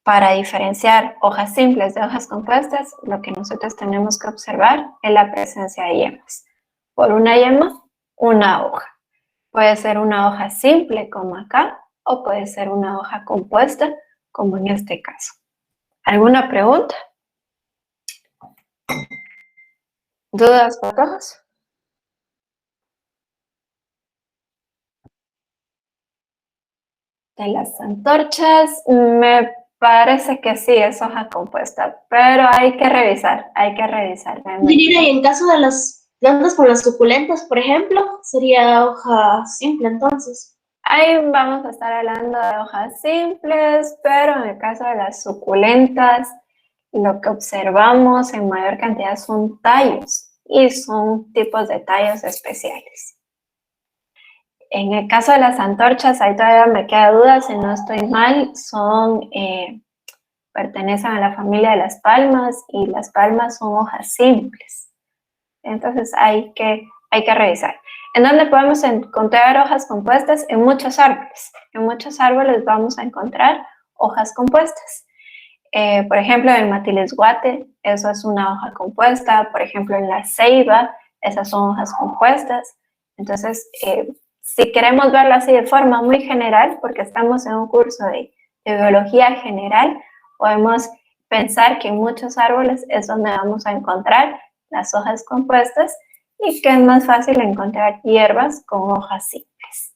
para diferenciar hojas simples de hojas compuestas, lo que nosotros tenemos que observar es la presencia de yemas. Por una yema, una hoja. Puede ser una hoja simple, como acá, o puede ser una hoja compuesta, como en este caso. ¿Alguna pregunta? ¿Dudas para todos? De las antorchas, me parece que sí es hoja compuesta, pero hay que revisar realmente. Y en caso de las plantas con las suculentas, por ejemplo, sería hoja simple entonces. Ahí vamos a estar hablando de hojas simples, pero en el caso de las suculentas, lo que observamos en mayor cantidad son tallos y son tipos de tallos especiales. En el caso de las antorchas, ahí todavía me queda duda, si no estoy mal, pertenecen a la familia de las palmas y las palmas son hojas simples. Entonces hay que revisar. ¿En dónde podemos encontrar hojas compuestas? En muchos árboles. En muchos árboles vamos a encontrar hojas compuestas. Por ejemplo, en Matilisguate, eso es una hoja compuesta. Por ejemplo, en la ceiba, esas son hojas compuestas. Entonces, si queremos verlo así de forma muy general, porque estamos en un curso de biología general, podemos pensar que en muchos árboles es donde vamos a encontrar las hojas compuestas y que es más fácil encontrar hierbas con hojas simples.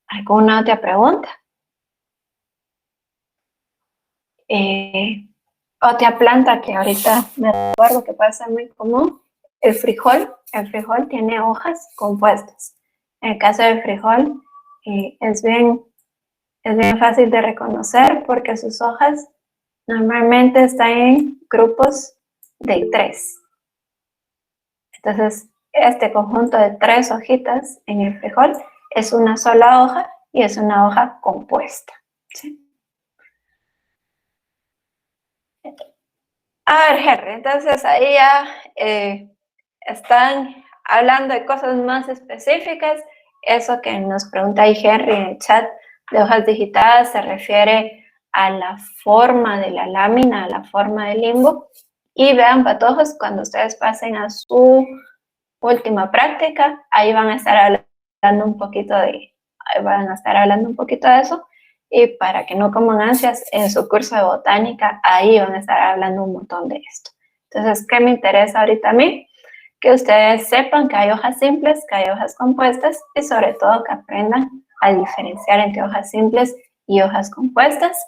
¿Alguna otra pregunta? Otra planta que ahorita me recuerdo que puede ser muy común, el frijol. El frijol tiene hojas compuestas. En el caso del frijol es bien fácil de reconocer porque sus hojas normalmente están en grupos de 3. Entonces, este conjunto de 3 hojitas en el frijol es una sola hoja y es una hoja compuesta. ¿Sí? A ver, Henry, entonces ahí ya están hablando de cosas más específicas. Eso que nos pregunta ahí Henry en el chat de hojas digitadas se refiere a la forma de la lámina, a la forma del limbo. Y vean, patojos, cuando ustedes pasen a su última práctica, ahí van a estar hablando un poquito de eso. Y para que no coman ansias, en su curso de botánica, ahí van a estar hablando un montón de esto. Entonces, ¿qué me interesa ahorita a mí? Que ustedes sepan que hay hojas simples, que hay hojas compuestas y sobre todo que aprendan a diferenciar entre hojas simples y hojas compuestas,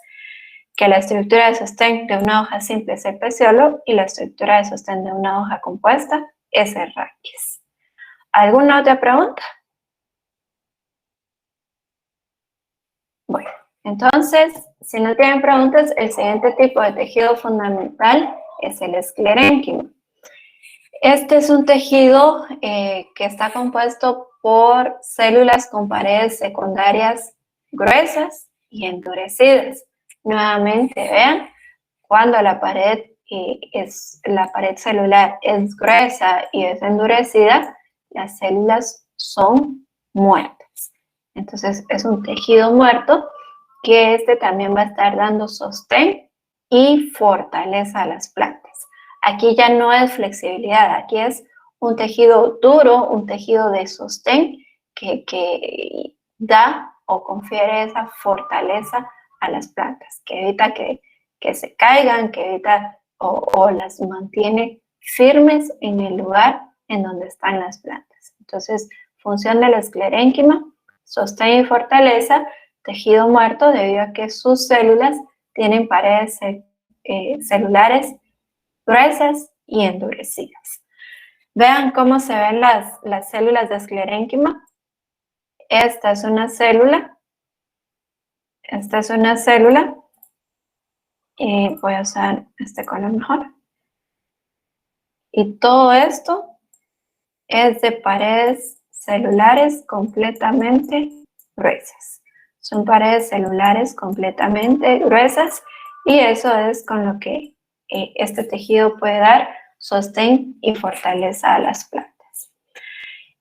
que la estructura de sostén de una hoja simple es el peciolo y la estructura de sostén de una hoja compuesta es el raquis. ¿Alguna otra pregunta? Bueno, Entonces, si no tienen preguntas, el siguiente tipo de tejido fundamental es el esclerénquima. Este es un tejido que está compuesto por células con paredes secundarias gruesas y endurecidas. Nuevamente, vean, cuando la pared celular es gruesa y es endurecida, las células son muertas. Entonces, es un tejido muerto que también va a estar dando sostén y fortaleza a las plantas. Aquí ya no es flexibilidad, aquí es un tejido duro, un tejido de sostén que da o confiere esa fortaleza a las plantas, que evita que se caigan, que evita o las mantiene firmes en el lugar en donde están las plantas. Entonces, función del esclerénquima, sostén y fortaleza, tejido muerto debido a que sus células tienen paredes celulares gruesas y endurecidas. Vean cómo se ven las células de esclerénquima. Esta es una célula. Esta es una célula. Y voy a usar este color mejor. Y todo esto es de paredes celulares completamente gruesas. Son paredes celulares completamente gruesas y eso es con lo que este tejido puede dar sostén y fortaleza a las plantas.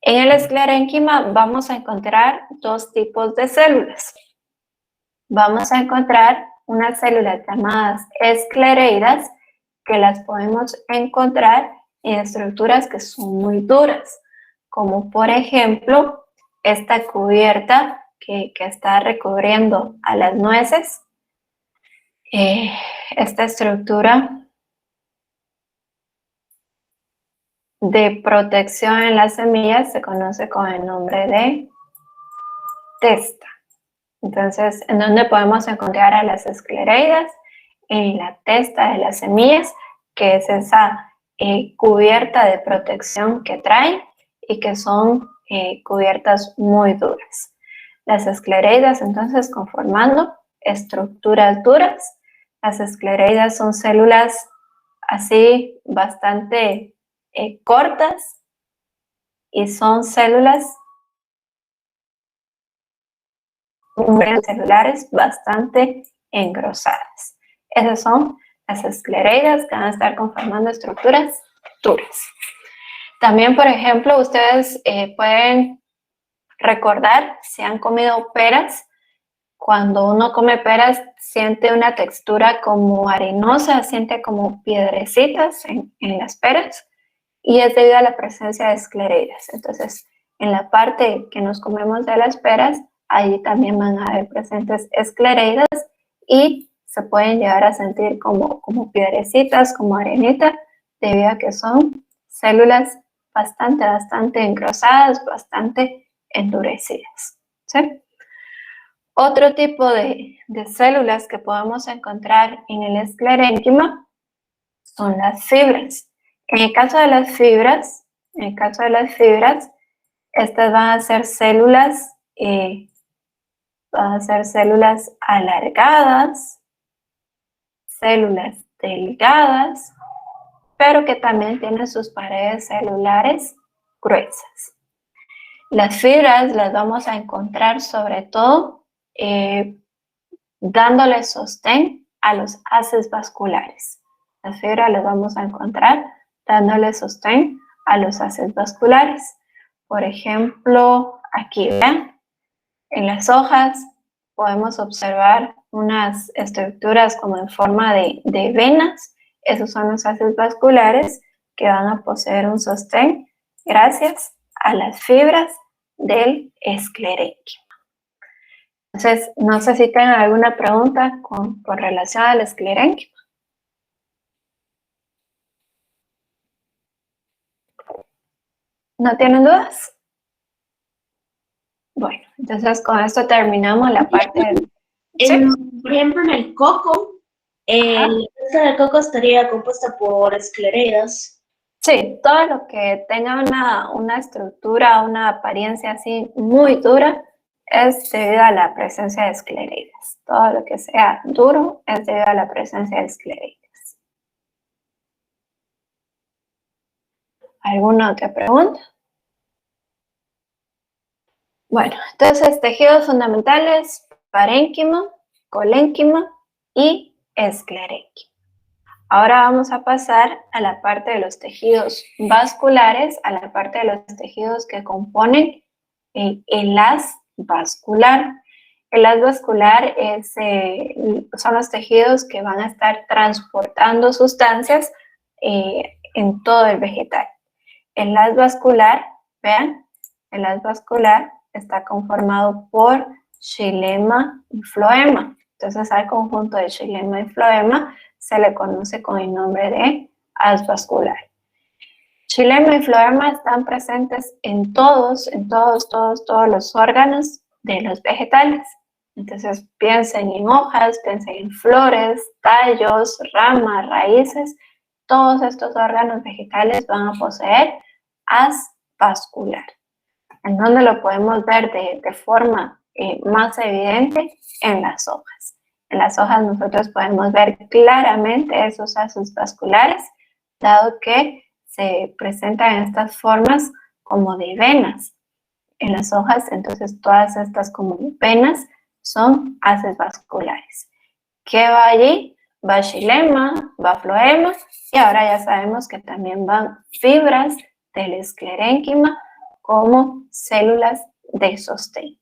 En el esclerénquima vamos a encontrar dos tipos de células. Vamos a encontrar unas células llamadas esclereidas que las podemos encontrar en estructuras que son muy duras, como por ejemplo esta cubierta que está recubriendo a las nueces. Esta estructura de protección en las semillas se conoce con el nombre de testa. Entonces, ¿en dónde podemos encontrar a las esclereidas? En la testa de las semillas, que es esa cubierta de protección que traen y que son cubiertas muy duras. Las esclereidas, entonces, conformando estructuras duras. Las esclereidas son células así bastante cortas y son células celulares bastante engrosadas. Esas son las esclereidas que van a estar conformando estructuras duras. También, por ejemplo, ustedes pueden recordar si han comido peras. Cuando uno come peras, siente una textura como arenosa, siente como piedrecitas en las peras y es debido a la presencia de esclereidas. Entonces, en la parte que nos comemos de las peras, ahí también van a haber presentes esclereidas y se pueden llegar a sentir como piedrecitas, como arenita, debido a que son células bastante engrosadas, bastante endurecidas, ¿sí? Otro tipo de células que podemos encontrar en el esclerénquima son las fibras. En el caso de las fibras, estas van a ser células alargadas, células delgadas, pero que también tienen sus paredes celulares gruesas. Las fibras las vamos a encontrar sobre todo dándole sostén a los haces vasculares. Las fibras las vamos a encontrar dándole sostén a los haces vasculares. Por ejemplo, aquí, ¿ven? En las hojas podemos observar unas estructuras como en forma de venas. Esos son los haces vasculares que van a poseer un sostén gracias a las fibras del esclerénquima. Entonces, no sé si tengan alguna pregunta con relación al esclerénquima. ¿No tienen dudas? Bueno, entonces con esto terminamos la parte ¿sí? Por ejemplo, en el coco, la testa del coco estaría compuesta por esclereidas. Sí, todo lo que tenga una estructura, una apariencia así muy dura, es debido a la presencia de esclereidas. esclereides. Todo lo que sea duro es debido a la presencia de esclereides. ¿Alguna otra pregunta? Bueno, entonces tejidos fundamentales, parénquima, colénquima y esclerénquima. Ahora vamos a pasar a la parte de los tejidos vasculares, a la parte de los tejidos que componen el haz vascular. El haz vascular son los tejidos que van a estar transportando sustancias en todo el vegetal. El haz vascular, vean, el haz vascular está conformado por xilema y floema. Entonces al conjunto de xilema y floema se le conoce con el nombre de haz vascular. Xilema y floema están presentes en todos los órganos de los vegetales. Entonces piensen en hojas, piensen en flores, tallos, ramas, raíces. Todos estos órganos vegetales van a poseer haz vascular. ¿En dónde lo podemos ver de forma más evidente? En las hojas. En las hojas nosotros podemos ver claramente esos haces vasculares, dado que se presentan en estas formas como de venas. En las hojas, entonces, todas estas como venas son haces vasculares. ¿Qué va allí? Va xilema, va floema, y ahora ya sabemos que también van fibras del esclerénquima como células de sostén.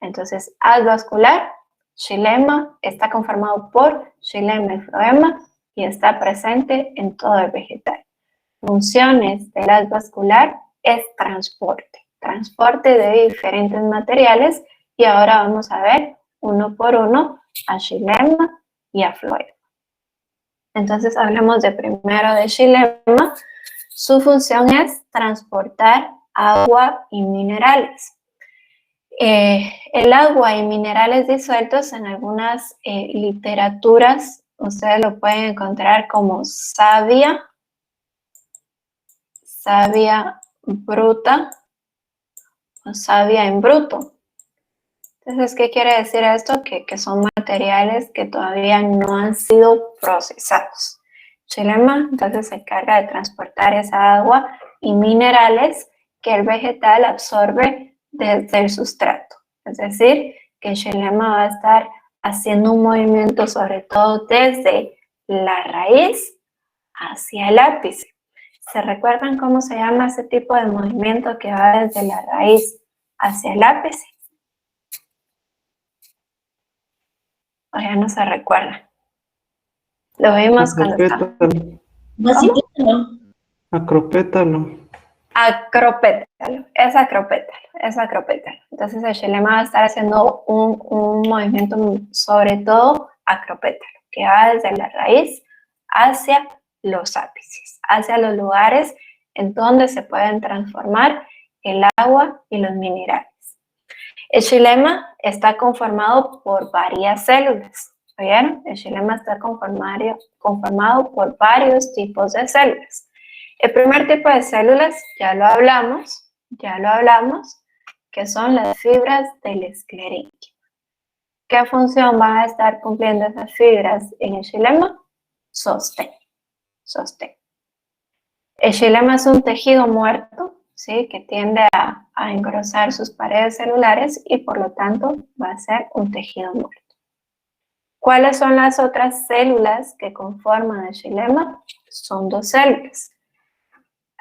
Entonces, haz vascular, xilema, está conformado por xilema y floema y está presente en todo el vegetal. Funciones del haz vascular es transporte de diferentes materiales, y ahora vamos a ver uno por uno a xilema y a floema. Entonces, hablemos primero de xilema. Su función es transportar agua y minerales. El agua y minerales disueltos en algunas literaturas, ustedes lo pueden encontrar como savia bruta o savia en bruto. Entonces, ¿qué quiere decir esto? Que son materiales que todavía no han sido procesados. Xilema, entonces, se encarga de transportar esa agua y minerales que el vegetal absorbe desde el sustrato. Es decir, que el xilema va a estar haciendo un movimiento sobre todo desde la raíz hacia el ápice. ¿Se recuerdan cómo se llama ese tipo de movimiento que va desde la raíz hacia el ápice? O ya no se recuerdan. Lo vimos cuando está. Acropétalo. Acropétalo, es acropétalo. Entonces el xilema va a estar haciendo un movimiento sobre todo acropétalo, que va desde la raíz hacia los ápices, hacia los lugares en donde se pueden transformar el agua y los minerales. El xilema está conformado por varias células. ¿Oyeron? El xilema está conformado por varios tipos de células. El primer tipo de células, ya lo hablamos, que son las fibras del esclerénquima. ¿Qué función van a estar cumpliendo esas fibras en el xilema? Sostén. El xilema es un tejido muerto, ¿sí? Que tiende a engrosar sus paredes celulares y por lo tanto va a ser un tejido muerto. ¿Cuáles son las otras células que conforman el xilema? Son dos células.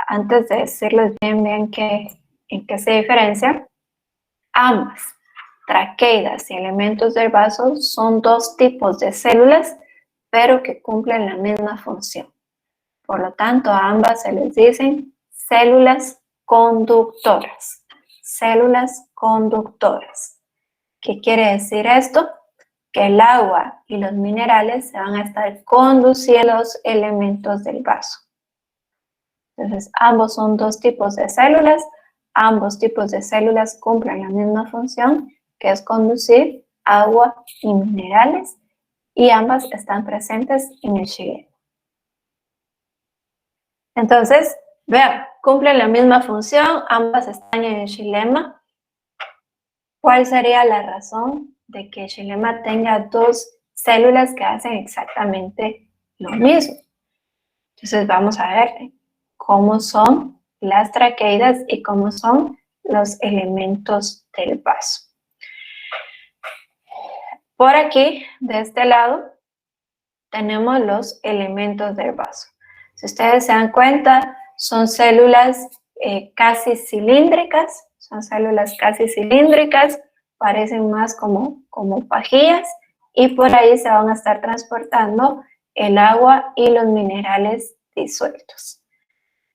Antes de decirles bien en qué se diferencia, ambas, traqueidas y elementos del vaso, son dos tipos de células, pero que cumplen la misma función. Por lo tanto, a ambas se les dicen células conductoras. Células conductoras. ¿Qué quiere decir esto? Que el agua y los minerales se van a estar conduciendo los elementos del vaso. Entonces, ambos son dos tipos de células. Ambos tipos de células cumplen la misma función, que es conducir agua y minerales, y ambas están presentes en el xilema. Entonces, vean, cumplen la misma función, ambas están en el xilema. ¿Cuál sería la razón de que el xilema tenga dos células que hacen exactamente lo mismo. Entonces vamos a ver cómo son las traqueidas y cómo son los elementos del vaso. Por aquí, de este lado, tenemos los elementos del vaso. Si ustedes se dan cuenta, son células casi cilíndricas, parecen más como pajillas y por ahí se van a estar transportando el agua y los minerales disueltos.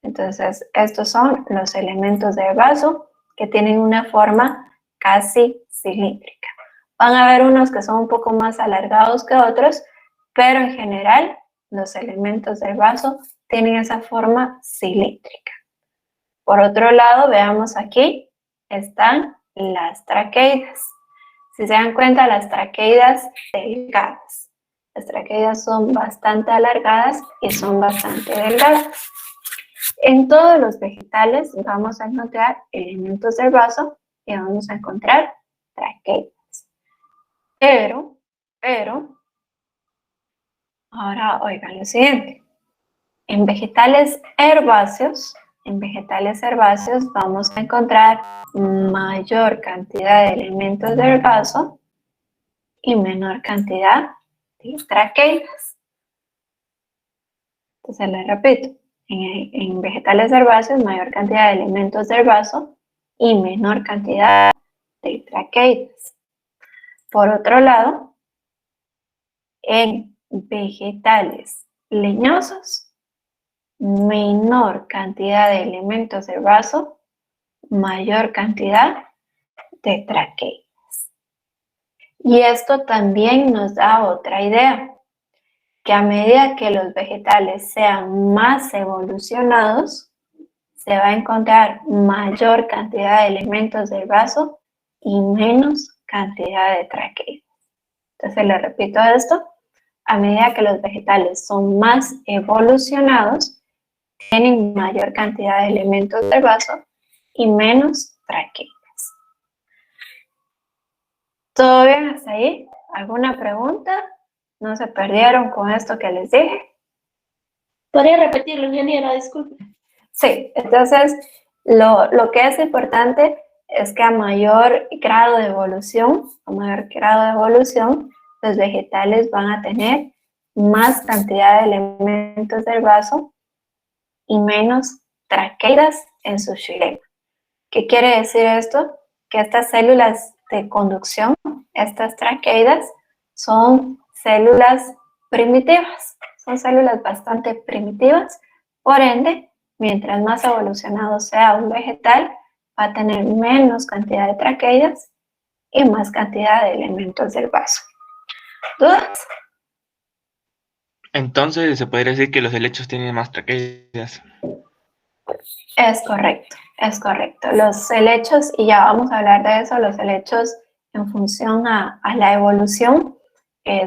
Entonces, estos son los elementos del vaso que tienen una forma casi cilíndrica. Van a haber unos que son un poco más alargados que otros, pero en general los elementos del vaso tienen esa forma cilíndrica. Por otro lado, veamos aquí, están las traqueidas. Si se dan cuenta, las traqueidas delgadas. Las traqueidas son bastante alargadas y son bastante delgadas. En todos los vegetales vamos a encontrar elementos del vaso y vamos a encontrar traqueidas. Pero, ahora oigan lo siguiente. En vegetales herbáceos vamos a encontrar mayor cantidad de elementos del vaso y menor cantidad de traqueidas. Entonces les repito, en vegetales herbáceos mayor cantidad de elementos del vaso y menor cantidad de traqueidas. Por otro lado, en vegetales leñosos, menor cantidad de elementos del vaso, mayor cantidad de traqueidas. Y esto también nos da otra idea, que a medida que los vegetales sean más evolucionados, se va a encontrar mayor cantidad de elementos del vaso y menos cantidad de traqueidas. Entonces le repito esto, a medida que los vegetales son más evolucionados, tienen mayor cantidad de elementos del vaso y menos traqueidas. ¿Todo bien hasta ahí? ¿Alguna pregunta? ¿No se perdieron con esto que les dije? ¿Podría repetirlo, ingeniera? Disculpe. Sí, entonces lo que es importante es que a mayor grado de evolución, los vegetales van a tener más cantidad de elementos del vaso y menos traqueidas en su xilema. ¿Qué quiere decir esto? Que estas células de conducción, estas traqueidas, son células primitivas, son células bastante primitivas, por ende, mientras más evolucionado sea un vegetal, va a tener menos cantidad de traqueidas y más cantidad de elementos del vaso. ¿Dudas? Entonces, se podría decir que los helechos tienen más traqueidas. Es correcto, es correcto. Los helechos, y ya vamos a hablar de eso, los helechos en función a la evolución,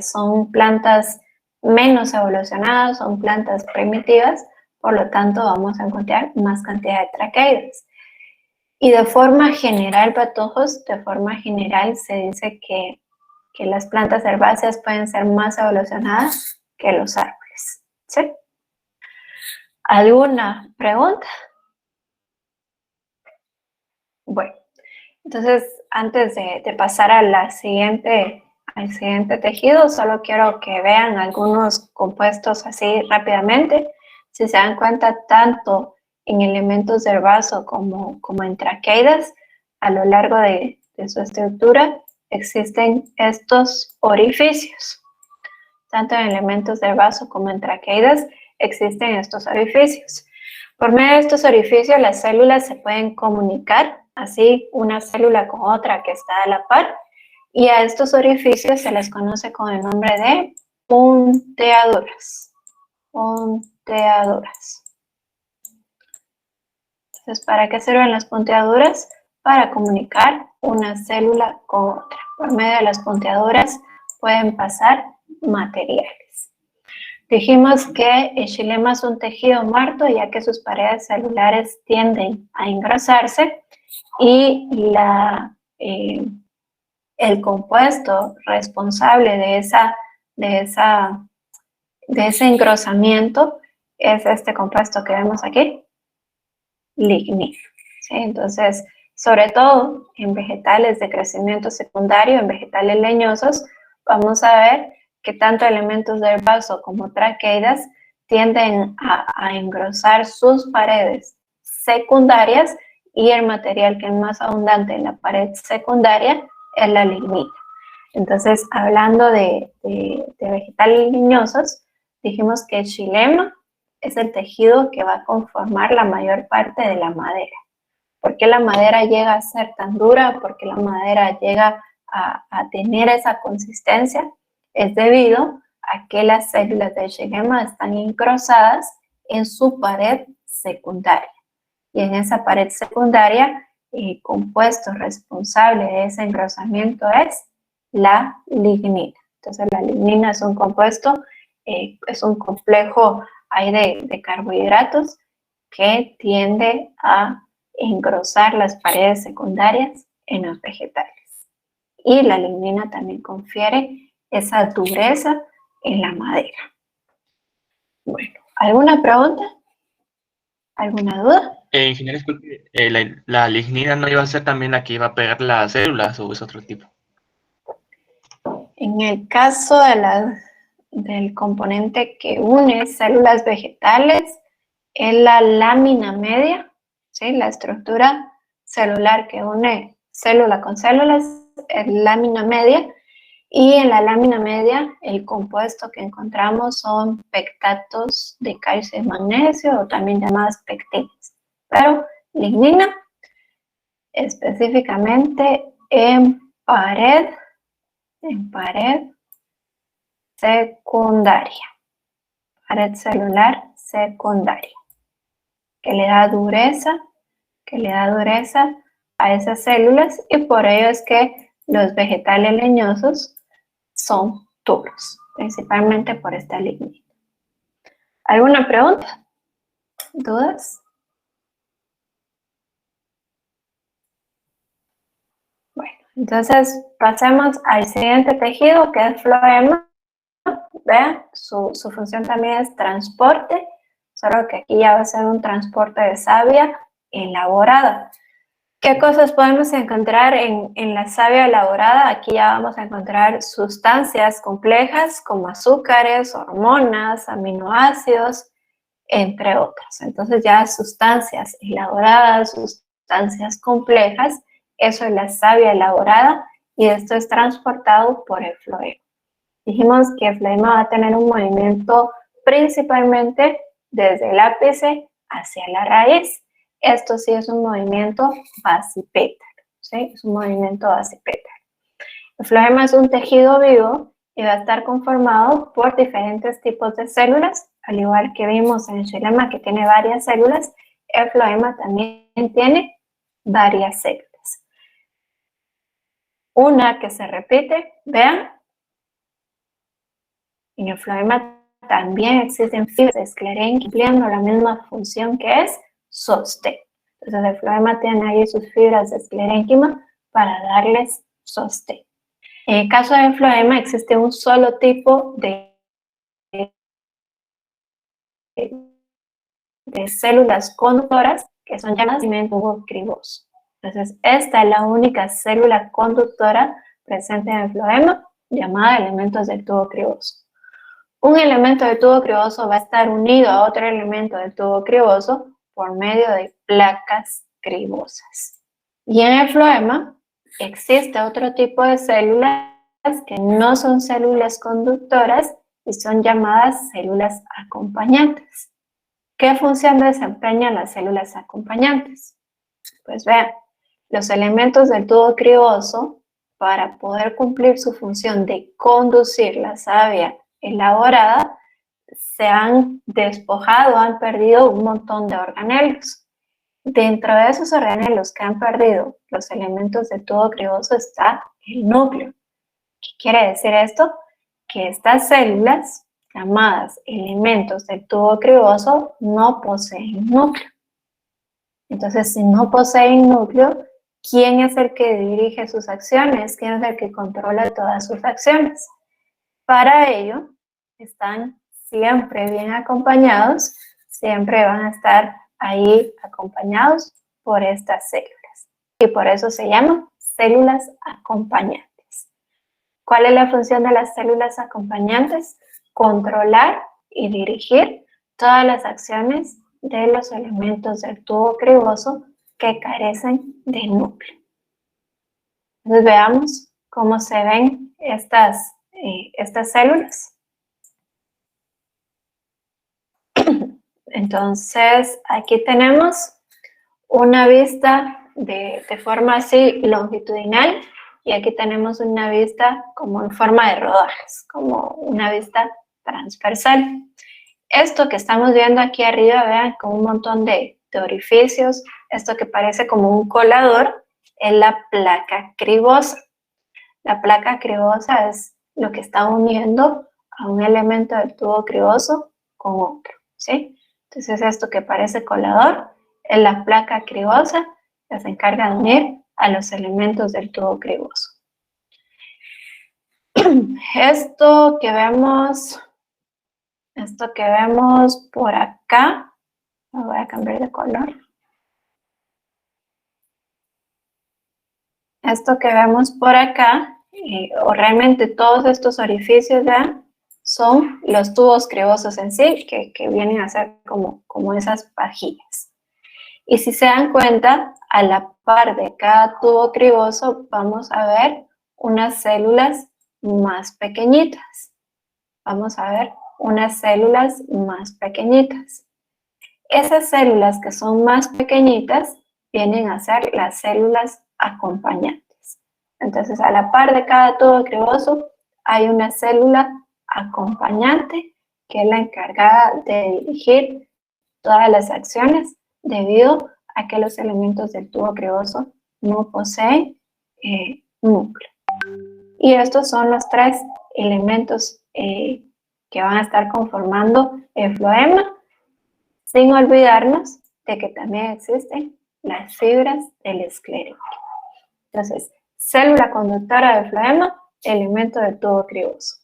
son plantas menos evolucionadas, son plantas primitivas, por lo tanto vamos a encontrar más cantidad de traqueidas. Y de forma general, patojos, de forma general se dice que las plantas herbáceas pueden ser más evolucionadas que los árboles, ¿sí? ¿Alguna pregunta? Bueno, entonces antes de pasar al siguiente tejido, solo quiero que vean algunos compuestos así rápidamente. Si se dan cuenta, tanto en elementos del vaso como en traqueidas, a lo largo de su estructura existen estos orificios. Tanto en elementos del vaso como en traqueidas existen estos orificios. Por medio de estos orificios las células se pueden comunicar, así una célula con otra que está a la par, y a estos orificios se les conoce con el nombre de punteaduras. Punteaduras. Entonces, ¿para qué sirven las punteaduras? Para comunicar una célula con otra. Por medio de las punteaduras pueden pasar materiales. Dijimos que el xilema es un tejido muerto, ya que sus paredes celulares tienden a engrosarse y el compuesto responsable de ese engrosamiento es este compuesto que vemos aquí, lignina. ¿Sí? Entonces, sobre todo en vegetales de crecimiento secundario, en vegetales leñosos, vamos a ver que tanto elementos del vaso como traqueidas tienden a engrosar sus paredes secundarias, y el material que es más abundante en la pared secundaria es la lignina. Entonces, hablando de vegetales leñosos, dijimos que el xilema es el tejido que va a conformar la mayor parte de la madera. ¿Por qué la madera llega a ser tan dura? ¿Por qué la madera llega a tener esa consistencia? Es debido a que las células del xilema están engrosadas en su pared secundaria. Y en esa pared secundaria, el compuesto responsable de ese engrosamiento es la lignina. Entonces, la lignina es un compuesto, es un complejo ahí de carbohidratos que tiende a engrosar las paredes secundarias en los vegetales. Y la lignina también confiere esa dureza en la madera. Bueno, ¿alguna pregunta? ¿Alguna duda? Ingeniero, disculpe, la lignina no iba a ser también la que iba a pegar las células o es otro tipo. En el caso del componente que une células vegetales, es la lámina media, ¿sí? La estructura celular que une célula con células es lámina media, y en la lámina media el compuesto que encontramos son pectatos de calcio y magnesio, o también llamadas pectinas. Pero lignina específicamente en pared secundaria, pared celular secundaria, que le da dureza a esas células, y por ello es que los vegetales leñosos son duros, principalmente por esta lignina. ¿Alguna pregunta? ¿Dudas? Bueno, entonces pasemos al siguiente tejido, que es floema. Vean, su función también es transporte, solo que aquí ya va a ser un transporte de savia elaborada. ¿Qué cosas podemos encontrar en la savia elaborada? Aquí ya vamos a encontrar sustancias complejas como azúcares, hormonas, aminoácidos, entre otros. Entonces ya sustancias elaboradas, sustancias complejas, eso es la savia elaborada, y esto es transportado por el floema. Dijimos que el floema va a tener un movimiento principalmente desde el ápice hacia la raíz. Esto sí es un movimiento basipétalo, ¿sí? Es un movimiento basipétalo. El floema es un tejido vivo y va a estar conformado por diferentes tipos de células, al igual que vimos en el xilema que tiene varias células, el floema también tiene varias células. Una que se repite, vean, en el floema también existen fibras de esclerénquima cumpliendo la misma función que es sostén. Entonces el floema tiene ahí sus fibras de esclerénquima para darles sostén. En el caso del floema existe un solo tipo de células conductoras que son llamadas tubo criboso. Entonces esta es la única célula conductora presente en el floema, llamada elementos del tubo criboso. Un elemento del tubo criboso va a estar unido a otro elemento del tubo criboso por medio de placas cribosas. Y en el floema existe otro tipo de células que no son células conductoras y son llamadas células acompañantes. ¿Qué función desempeñan las células acompañantes? Pues vean, los elementos del tubo criboso, para poder cumplir su función de conducir la savia elaborada, se han despojado, han perdido un montón de organelos. Dentro de esos organelos que han perdido los elementos del tubo criboso está el núcleo. ¿Qué quiere decir esto? Que estas células, llamadas elementos del tubo criboso, no poseen núcleo. Entonces, si no poseen núcleo, ¿quién es el que dirige sus acciones? ¿Quién es el que controla todas sus acciones? Para ello, están siempre bien acompañados, siempre van a estar ahí acompañados por estas células. Y por eso se llaman células acompañantes. ¿Cuál es la función de las células acompañantes? Controlar y dirigir todas las acciones de los elementos del tubo criboso que carecen de núcleo. Entonces veamos cómo se ven estas células. Entonces aquí tenemos una vista de forma así longitudinal y aquí tenemos una vista como en forma de rodajas, como una vista transversal. Esto que estamos viendo aquí arriba, vean, con un montón de orificios, esto que parece como un colador, es la placa cribosa. La placa cribosa es lo que está uniendo a un elemento del tubo criboso con otro, ¿sí? Entonces esto que parece colador es la placa cribosa que se encarga de unir a los elementos del tubo criboso. Esto que vemos por acá, me voy a cambiar de color. Esto que vemos por acá, o realmente todos estos orificios, ¿vean? Son los tubos cribosos en sí, que vienen a ser como esas pajillas. Y si se dan cuenta, a la par de cada tubo criboso vamos a ver unas células más pequeñitas. Vamos a ver unas células más pequeñitas. Esas células que son más pequeñitas vienen a ser las células acompañantes. Entonces, a la par de cada tubo criboso hay una célula acompañante que es la encargada de dirigir todas las acciones debido a que los elementos del tubo criboso no poseen núcleo. Y estos son los tres elementos que van a estar conformando el floema, sin olvidarnos de que también existen las fibras del esclerótico. Entonces, célula conductora del floema, elemento del tubo criboso,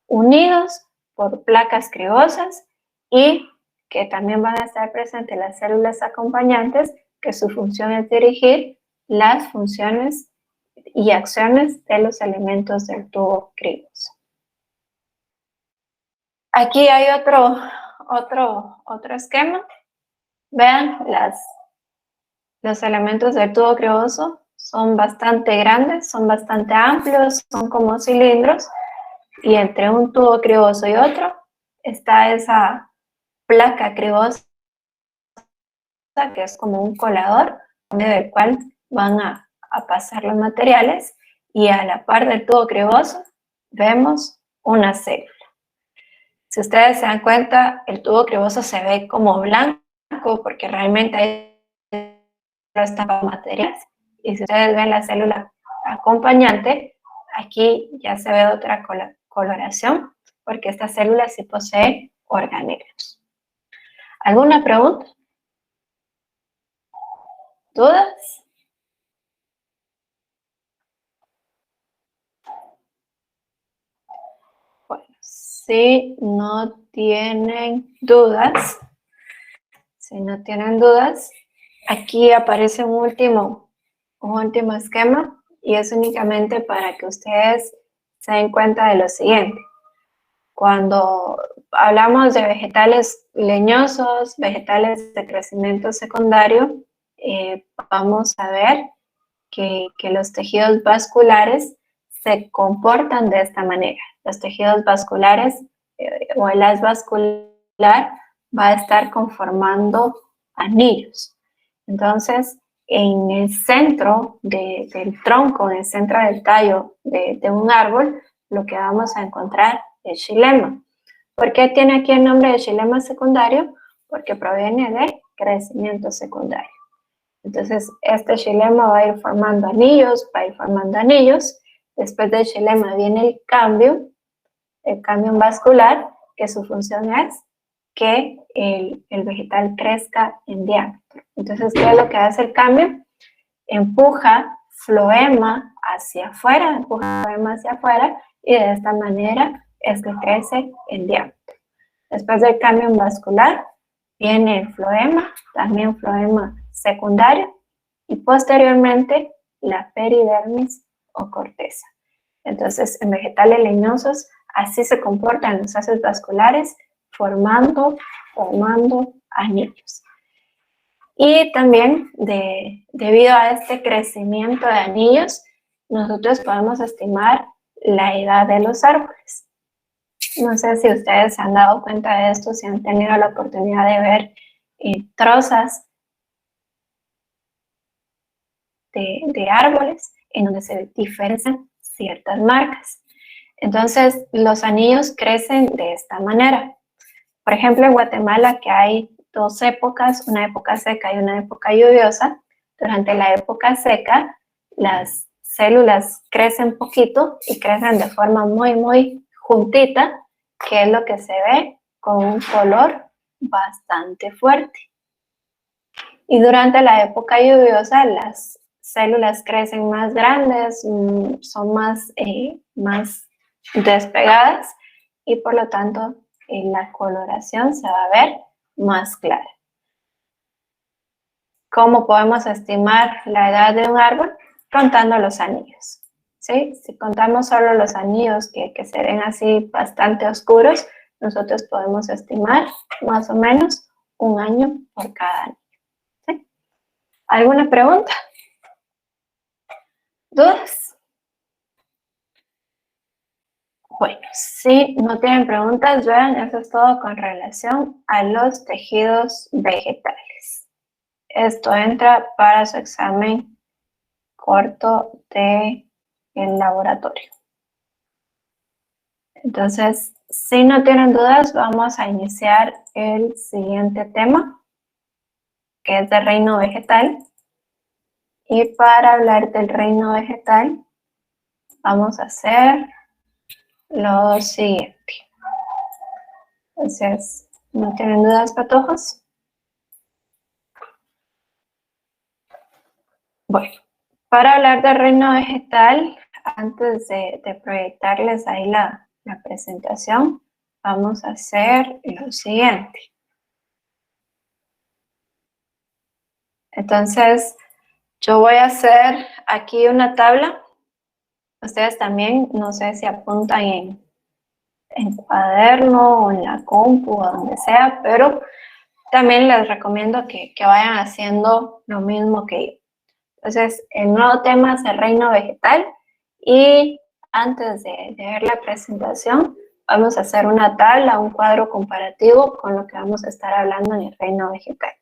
unidos por placas cribosas y que también van a estar presentes las células acompañantes, que su función es dirigir las funciones y acciones de los elementos del tubo criboso. Aquí hay otro esquema. Vean, los elementos del tubo criboso son bastante grandes, son bastante amplios, son como cilindros, y entre un tubo criboso y otro está esa placa cribosa que es como un colador, en medio del cual van a pasar los materiales, y a la par del tubo criboso vemos una célula. Si ustedes se dan cuenta, el tubo criboso se ve como blanco porque realmente ahí están los materiales. Y si ustedes ven la célula acompañante, aquí ya se ve otra coloración porque esta célula sí posee organelos. ¿Alguna pregunta? ¿Dudas? Bueno, si no tienen dudas, aquí aparece un último esquema y es únicamente para que ustedes se den cuenta de lo siguiente. Cuando hablamos de vegetales leñosos, vegetales de crecimiento secundario, vamos a ver que los tejidos vasculares se comportan de esta manera. Los tejidos vasculares o el haz vascular va a estar conformando anillos. Entonces, en el centro del tronco, en el centro del tallo de un árbol, lo que vamos a encontrar es xilema. ¿Por qué tiene aquí el nombre de xilema secundario? Porque proviene de crecimiento secundario. Entonces, este xilema va a ir formando anillos, Después del xilema viene el cambio vascular, que su función es que el vegetal crezca en diámetro. Entonces, ¿qué es lo que hace el cambio? Empuja floema hacia afuera, empuja el floema hacia afuera, y de esta manera es que crece el diámetro. Después del cambio vascular viene el floema, también floema secundario, y posteriormente la peridermis o corteza. Entonces, en vegetales leñosos, así se comportan los haces vasculares, formando anillos. Y también, debido a este crecimiento de anillos, nosotros podemos estimar la edad de los árboles. No sé si ustedes se han dado cuenta de esto, si han tenido la oportunidad de ver trozas de árboles en donde se diferencian ciertas marcas. Entonces, los anillos crecen de esta manera. Por ejemplo, en Guatemala, que hay dos épocas, una época seca y una época lluviosa. Durante la época seca, las células crecen poquito y crecen de forma muy juntita, que es lo que se ve con un color bastante fuerte. Y durante la época lluviosa, las células crecen más grandes, son más despegadas, y por lo tanto la coloración se va a ver más clara. ¿Cómo podemos estimar la edad de un árbol? Contando los anillos, ¿sí? Si contamos solo los anillos que se ven así bastante oscuros, nosotros podemos estimar más o menos 1 año por cada anillo, ¿sí? ¿Alguna pregunta? ¿Dudas? Bueno, si no tienen preguntas, vean, eso es todo con relación a los tejidos vegetales. Esto entra para su examen corto de el laboratorio. Entonces, si no tienen dudas, vamos a iniciar el siguiente tema, que es del reino vegetal. Y para hablar del reino vegetal, vamos a hacer lo siguiente. Entonces, ¿no tienen dudas, patojos? Bueno, para hablar del reino vegetal, antes de proyectarles ahí la presentación, vamos a hacer lo siguiente. Entonces, yo voy a hacer aquí una tabla. Ustedes también, no sé si apuntan en cuaderno o en la compu o donde sea, pero también les recomiendo que vayan haciendo lo mismo que yo. Entonces, el nuevo tema es el reino vegetal, y antes de ver la presentación, vamos a hacer una tabla, un cuadro comparativo con lo que vamos a estar hablando en el reino vegetal.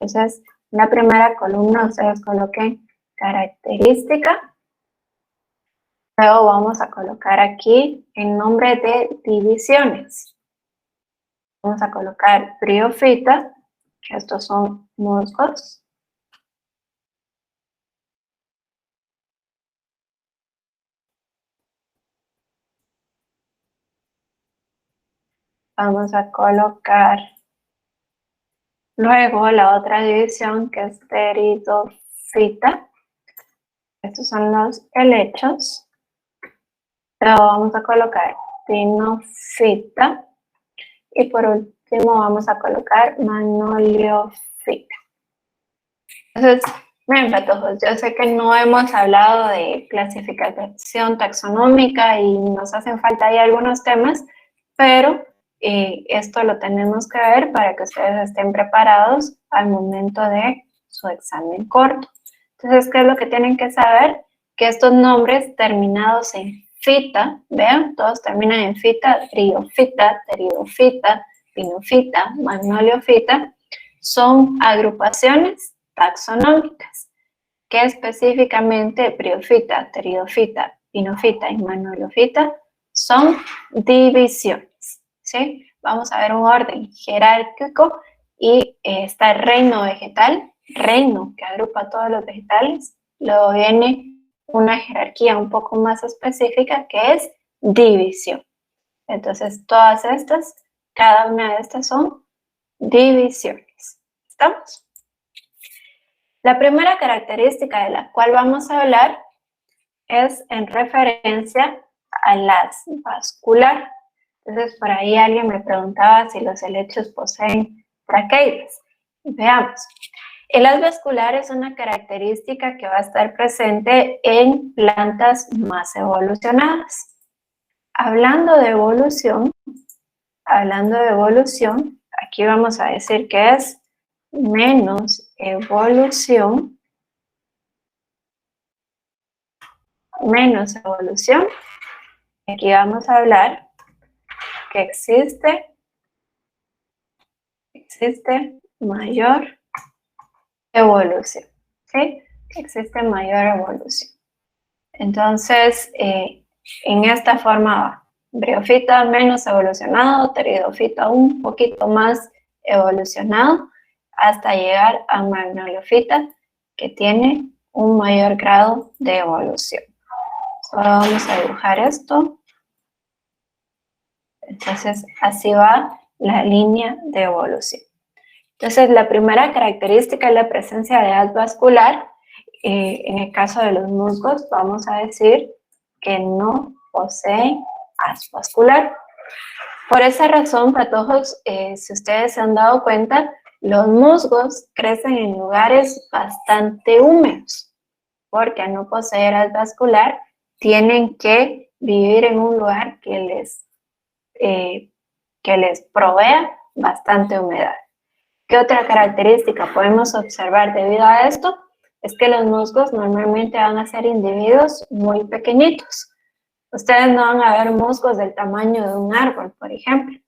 Entonces, en la primera columna ustedes coloquen característica. Luego vamos a colocar aquí el nombre de divisiones. Vamos a colocar briofita, que estos son musgos. Vamos a colocar luego la otra división, que es pteridofita. Estos son los helechos. Luego vamos a colocar pinofita. Y por último vamos a colocar manoliofita. Entonces, miren, patojos, yo sé que no hemos hablado de clasificación taxonómica y nos hacen falta ahí algunos temas, pero esto lo tenemos que ver para que ustedes estén preparados al momento de su examen corto. Entonces, ¿qué es lo que tienen que saber? Que estos nombres terminados en fita, vean, todos terminan en fita, briofita, pteridofita, pinofita, magnoliofita, son agrupaciones taxonómicas, que específicamente briofita, pteridofita, pinofita y magnoliofita son divisiones, ¿sí? Vamos a ver un orden jerárquico y está el reino vegetal, reino que agrupa todos los vegetales. Luego viene una jerarquía un poco más específica, que es división. Entonces, todas estas, cada una de estas son divisiones. ¿Estamos? La primera característica de la cual vamos a hablar es en referencia a la vascular. Entonces, por ahí alguien me preguntaba si los helechos poseen traqueides. Veamos. El haz vascular es una característica que va a estar presente en plantas más evolucionadas. Hablando de evolución, aquí vamos a decir que es menos evolución. Aquí vamos a hablar que existe mayor evolución, ¿sí? Existe mayor evolución. Entonces, en esta forma va. Briofita menos evolucionado, pteridofita un poquito más evolucionado, hasta llegar a magnolofita, que tiene un mayor grado de evolución. Solo vamos a dibujar esto. Entonces, así va la línea de evolución. Entonces, la primera característica es la presencia de haz vascular. En el caso de los musgos, vamos a decir que no poseen haz vascular. Por esa razón, patojos, si ustedes se han dado cuenta, los musgos crecen en lugares bastante húmedos, porque al no poseer haz vascular, tienen que vivir en un lugar que les provea bastante humedad. ¿Qué otra característica podemos observar debido a esto? Es que los musgos normalmente van a ser individuos muy pequeñitos. Ustedes no van a ver musgos del tamaño de un árbol, por ejemplo,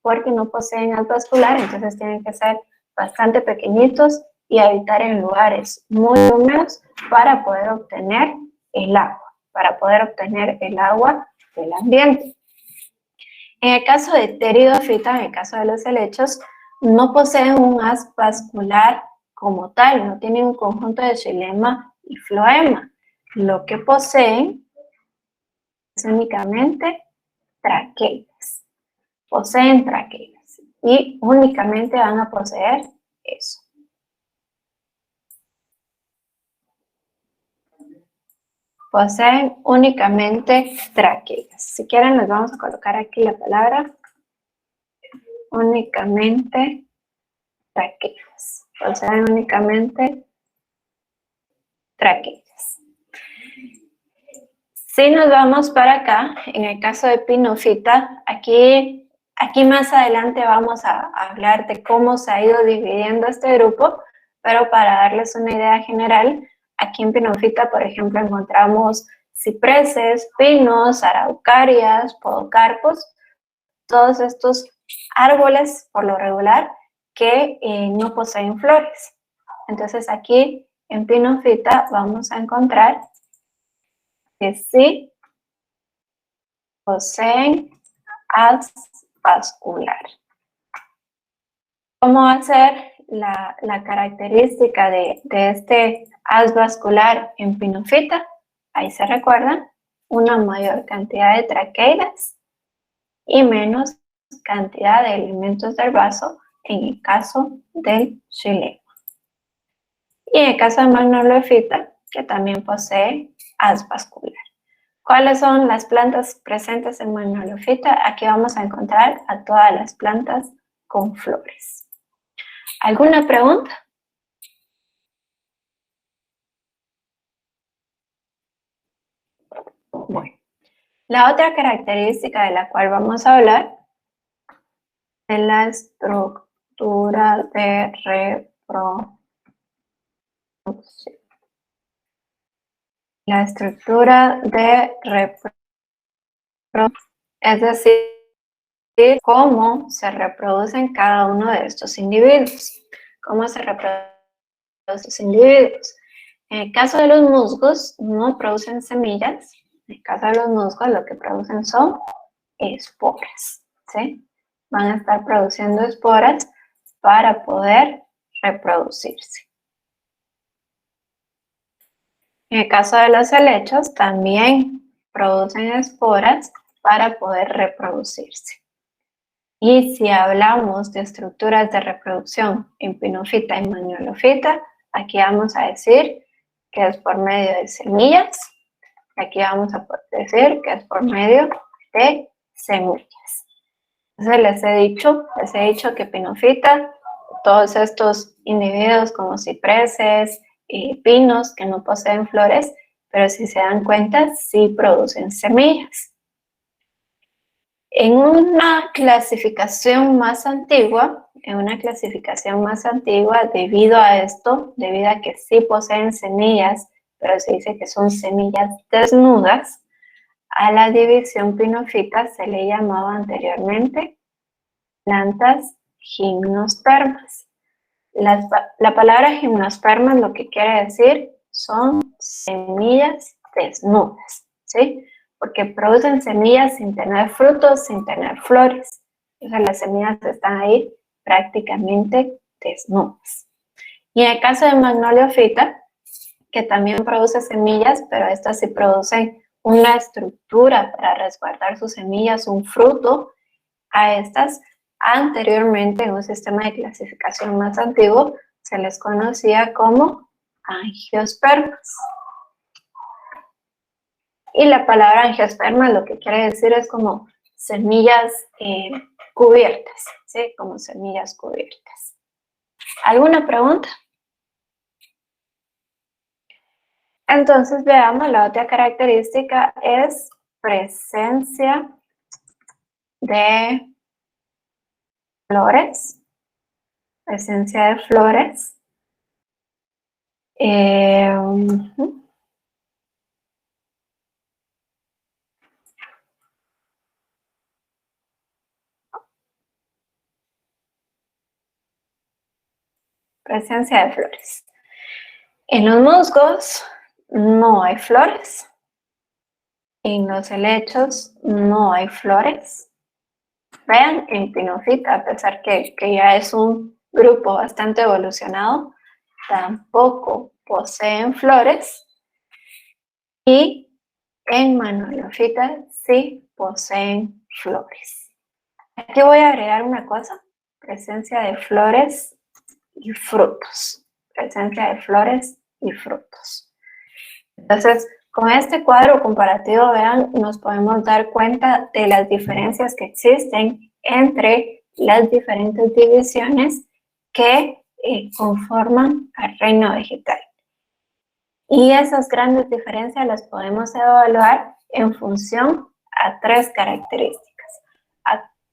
porque no poseen haz vascular, entonces tienen que ser bastante pequeñitos y habitar en lugares muy húmedos para poder obtener el agua, del ambiente. En el caso de pteridofita, en el caso de los helechos, no poseen un haz vascular como tal, no tienen un conjunto de xilema y floema. Lo que poseen es únicamente traqueides. Poseen traqueides y únicamente van a poseer eso. Poseen únicamente traqueides. Si quieren, les vamos a colocar aquí la palabra únicamente traqueides. Poseen únicamente traqueides. Si nos vamos para acá, en el caso de pinofita, aquí más adelante vamos a hablar de cómo se ha ido dividiendo este grupo, pero para darles una idea general, aquí en pinofita, por ejemplo, encontramos cipreses, pinos, araucarias, podocarpos, todos estos árboles, por lo regular, que no poseen flores. Entonces aquí en pinofita vamos a encontrar que sí poseen haz vascular. ¿Cómo va a ser la característica de este haz vascular en pinofita? Ahí se recuerdan, una mayor cantidad de traqueidas y menos cantidad de elementos del vaso en el caso del xilema. Y en el caso de magnolofita, que también posee haz vascular. ¿Cuáles son las plantas presentes en magnolofita? Aquí vamos a encontrar a todas las plantas con flores. ¿Alguna pregunta? Bueno, la otra característica de la cual vamos a hablar es la estructura de reproducción. La estructura de reproducción, es decir, cómo se reproducen cada uno de estos individuos. ¿Cómo se reproducen estos individuos? En el caso de los musgos, no producen semillas. En el caso de los musgos, lo que producen son esporas, ¿sí? Van a estar produciendo esporas para poder reproducirse. En el caso de los helechos, también producen esporas para poder reproducirse. Y si hablamos de estructuras de reproducción en pinofita y magnolofita, aquí vamos a decir que es por medio de semillas. Aquí vamos a decir que es por medio de semillas. Entonces les he dicho que pinofita, todos estos individuos como cipreses y pinos que no poseen flores, pero si se dan cuenta, sí producen semillas. En una clasificación más antigua, debido a esto, debido a que sí poseen semillas, pero se dice que son semillas desnudas, a la división pinofita se le llamaba anteriormente plantas gimnospermas. La palabra gimnospermas lo que quiere decir son semillas desnudas, ¿sí? Porque producen semillas sin tener frutos, sin tener flores. O sea, las semillas están ahí prácticamente desnudas. Y en el caso de Magnoliophyta, que también produce semillas, pero estas sí producen una estructura para resguardar sus semillas, un fruto, a estas anteriormente en un sistema de clasificación más antiguo se les conocía como angiospermas. Y la palabra angiosperma lo que quiere decir es como semillas cubiertas, ¿sí? Como semillas cubiertas. ¿Alguna pregunta? Entonces veamos, la otra característica es presencia de flores. Presencia de flores. Presencia de flores. En los musgos no hay flores. En los helechos no hay flores. Vean, en pinofita, a pesar que ya es un grupo bastante evolucionado, tampoco poseen flores. Y en Magnoliophyta sí poseen flores. Aquí voy a agregar una cosa. Presencia de flores y frutos. Presencia de flores y frutos. Entonces, con este cuadro comparativo, vean, nos podemos dar cuenta de las diferencias que existen entre las diferentes divisiones que conforman al reino vegetal. Y esas grandes diferencias las podemos evaluar en función a tres características.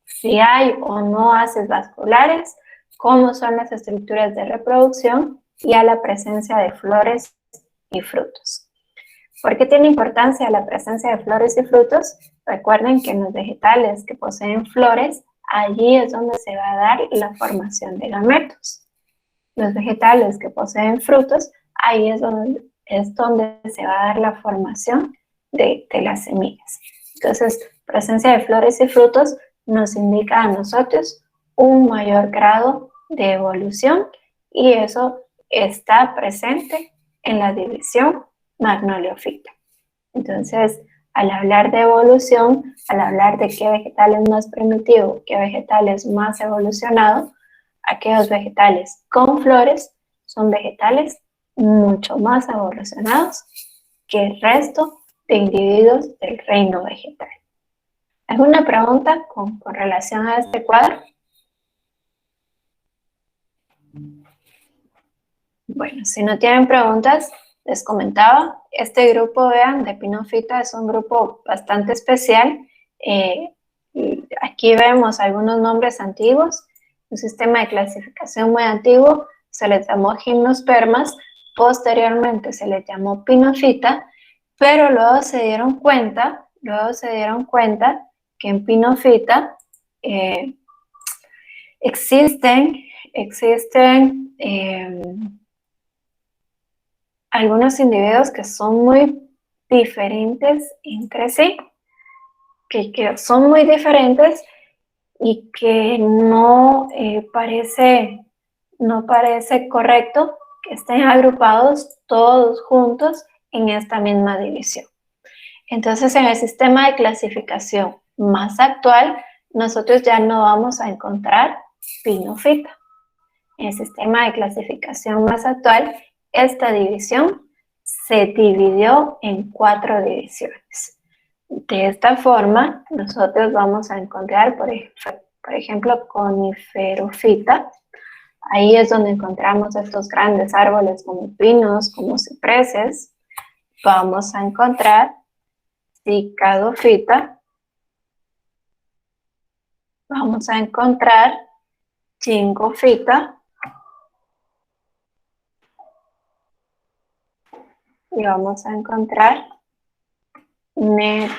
Si hay o no haces vasculares, cómo son las estructuras de reproducción y a la presencia de flores y frutos. ¿Por qué tiene importancia la presencia de flores y frutos? Recuerden que en los vegetales que poseen flores, allí es donde se va a dar la formación de gametos. Los vegetales que poseen frutos, ahí es donde se va a dar la formación de las semillas. Entonces, presencia de flores y frutos nos indica a nosotros un mayor grado de evolución y eso está presente en la división Magnoliophyta. Entonces, al hablar de evolución, al hablar de qué vegetal es más primitivo, qué vegetal es más evolucionado, aquellos vegetales con flores son vegetales mucho más evolucionados que el resto de individuos del reino vegetal. ¿Alguna pregunta con relación a este cuadro? Bueno, si no tienen preguntas, les comentaba, este grupo, vean, de pinofita es un grupo bastante especial. Aquí vemos algunos nombres antiguos, un sistema de clasificación muy antiguo, se les llamó gimnospermas, posteriormente se les llamó pinofita, pero luego se dieron cuenta que en pinofita existen algunos individuos que son muy diferentes entre sí, que son muy diferentes y que no parece correcto que estén agrupados todos juntos en esta misma división. Entonces, en el sistema de clasificación más actual, nosotros ya no vamos a encontrar pinofita. En el sistema de clasificación más actual, esta división se dividió en 4 divisiones. De esta forma, nosotros vamos a encontrar, por ejemplo, coniferófita. Ahí es donde encontramos estos grandes árboles como pinos, como cipreses. Vamos a encontrar cicadofita. Vamos a encontrar chingofita. Y vamos a encontrar netofita.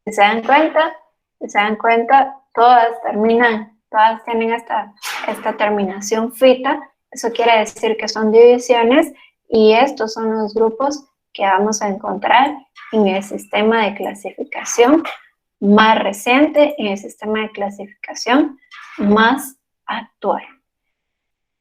Si se dan cuenta, todas tienen esta terminación fita. Eso quiere decir que son divisiones y estos son los grupos que vamos a encontrar en el sistema de clasificación más reciente, en el sistema de clasificación más actual.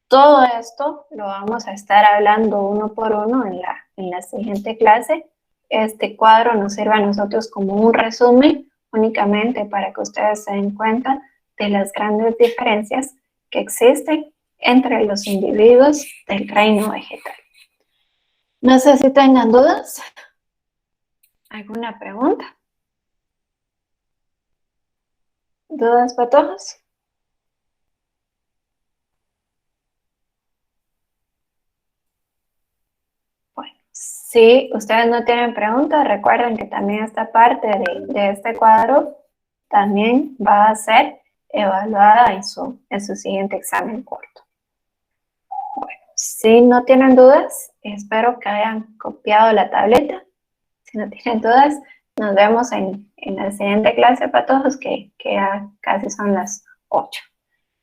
Todo esto lo vamos a estar hablando uno por uno en la siguiente clase. Este cuadro nos sirve a nosotros como un resumen únicamente para que ustedes se den cuenta de las grandes diferencias que existen entre los individuos del reino vegetal. No sé si tengan dudas. ¿Alguna pregunta? ¿Dudas para todos? Bueno, si ustedes no tienen preguntas, recuerden que también esta parte de este cuadro también va a ser evaluada en su siguiente examen corto. Bueno, si no tienen dudas, espero que hayan copiado la tableta. Si no tienen dudas, nos vemos en la siguiente clase para todos, que ya casi son las 8.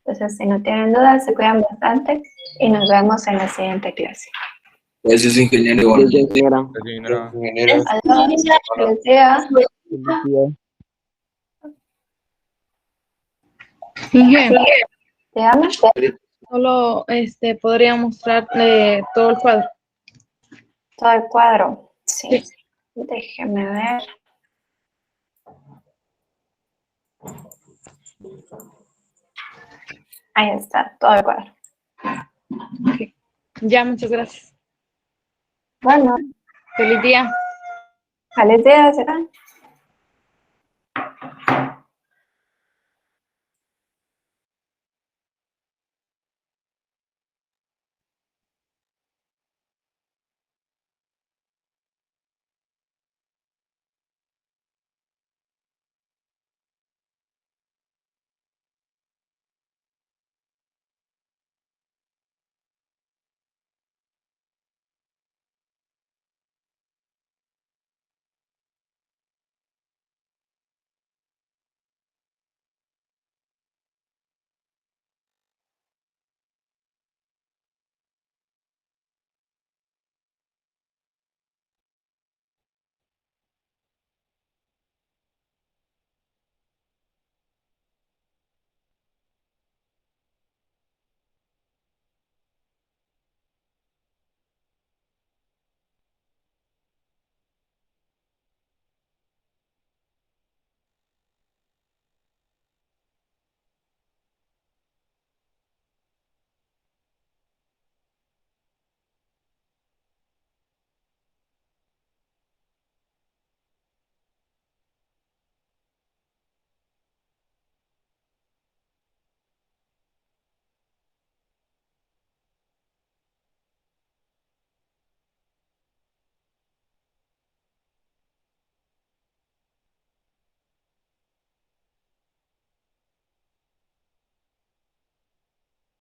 Entonces, si no tienen dudas, se cuidan bastante y nos vemos en la siguiente clase. Gracias, ingeniero. Adiós. Feliz día. Dígame. Solo podría mostrarle todo el cuadro. Todo el cuadro. Sí. Déjeme ver. Ahí está, todo el cuadro. Okay. Ya, muchas gracias. Bueno. Feliz día. Feliz día, será.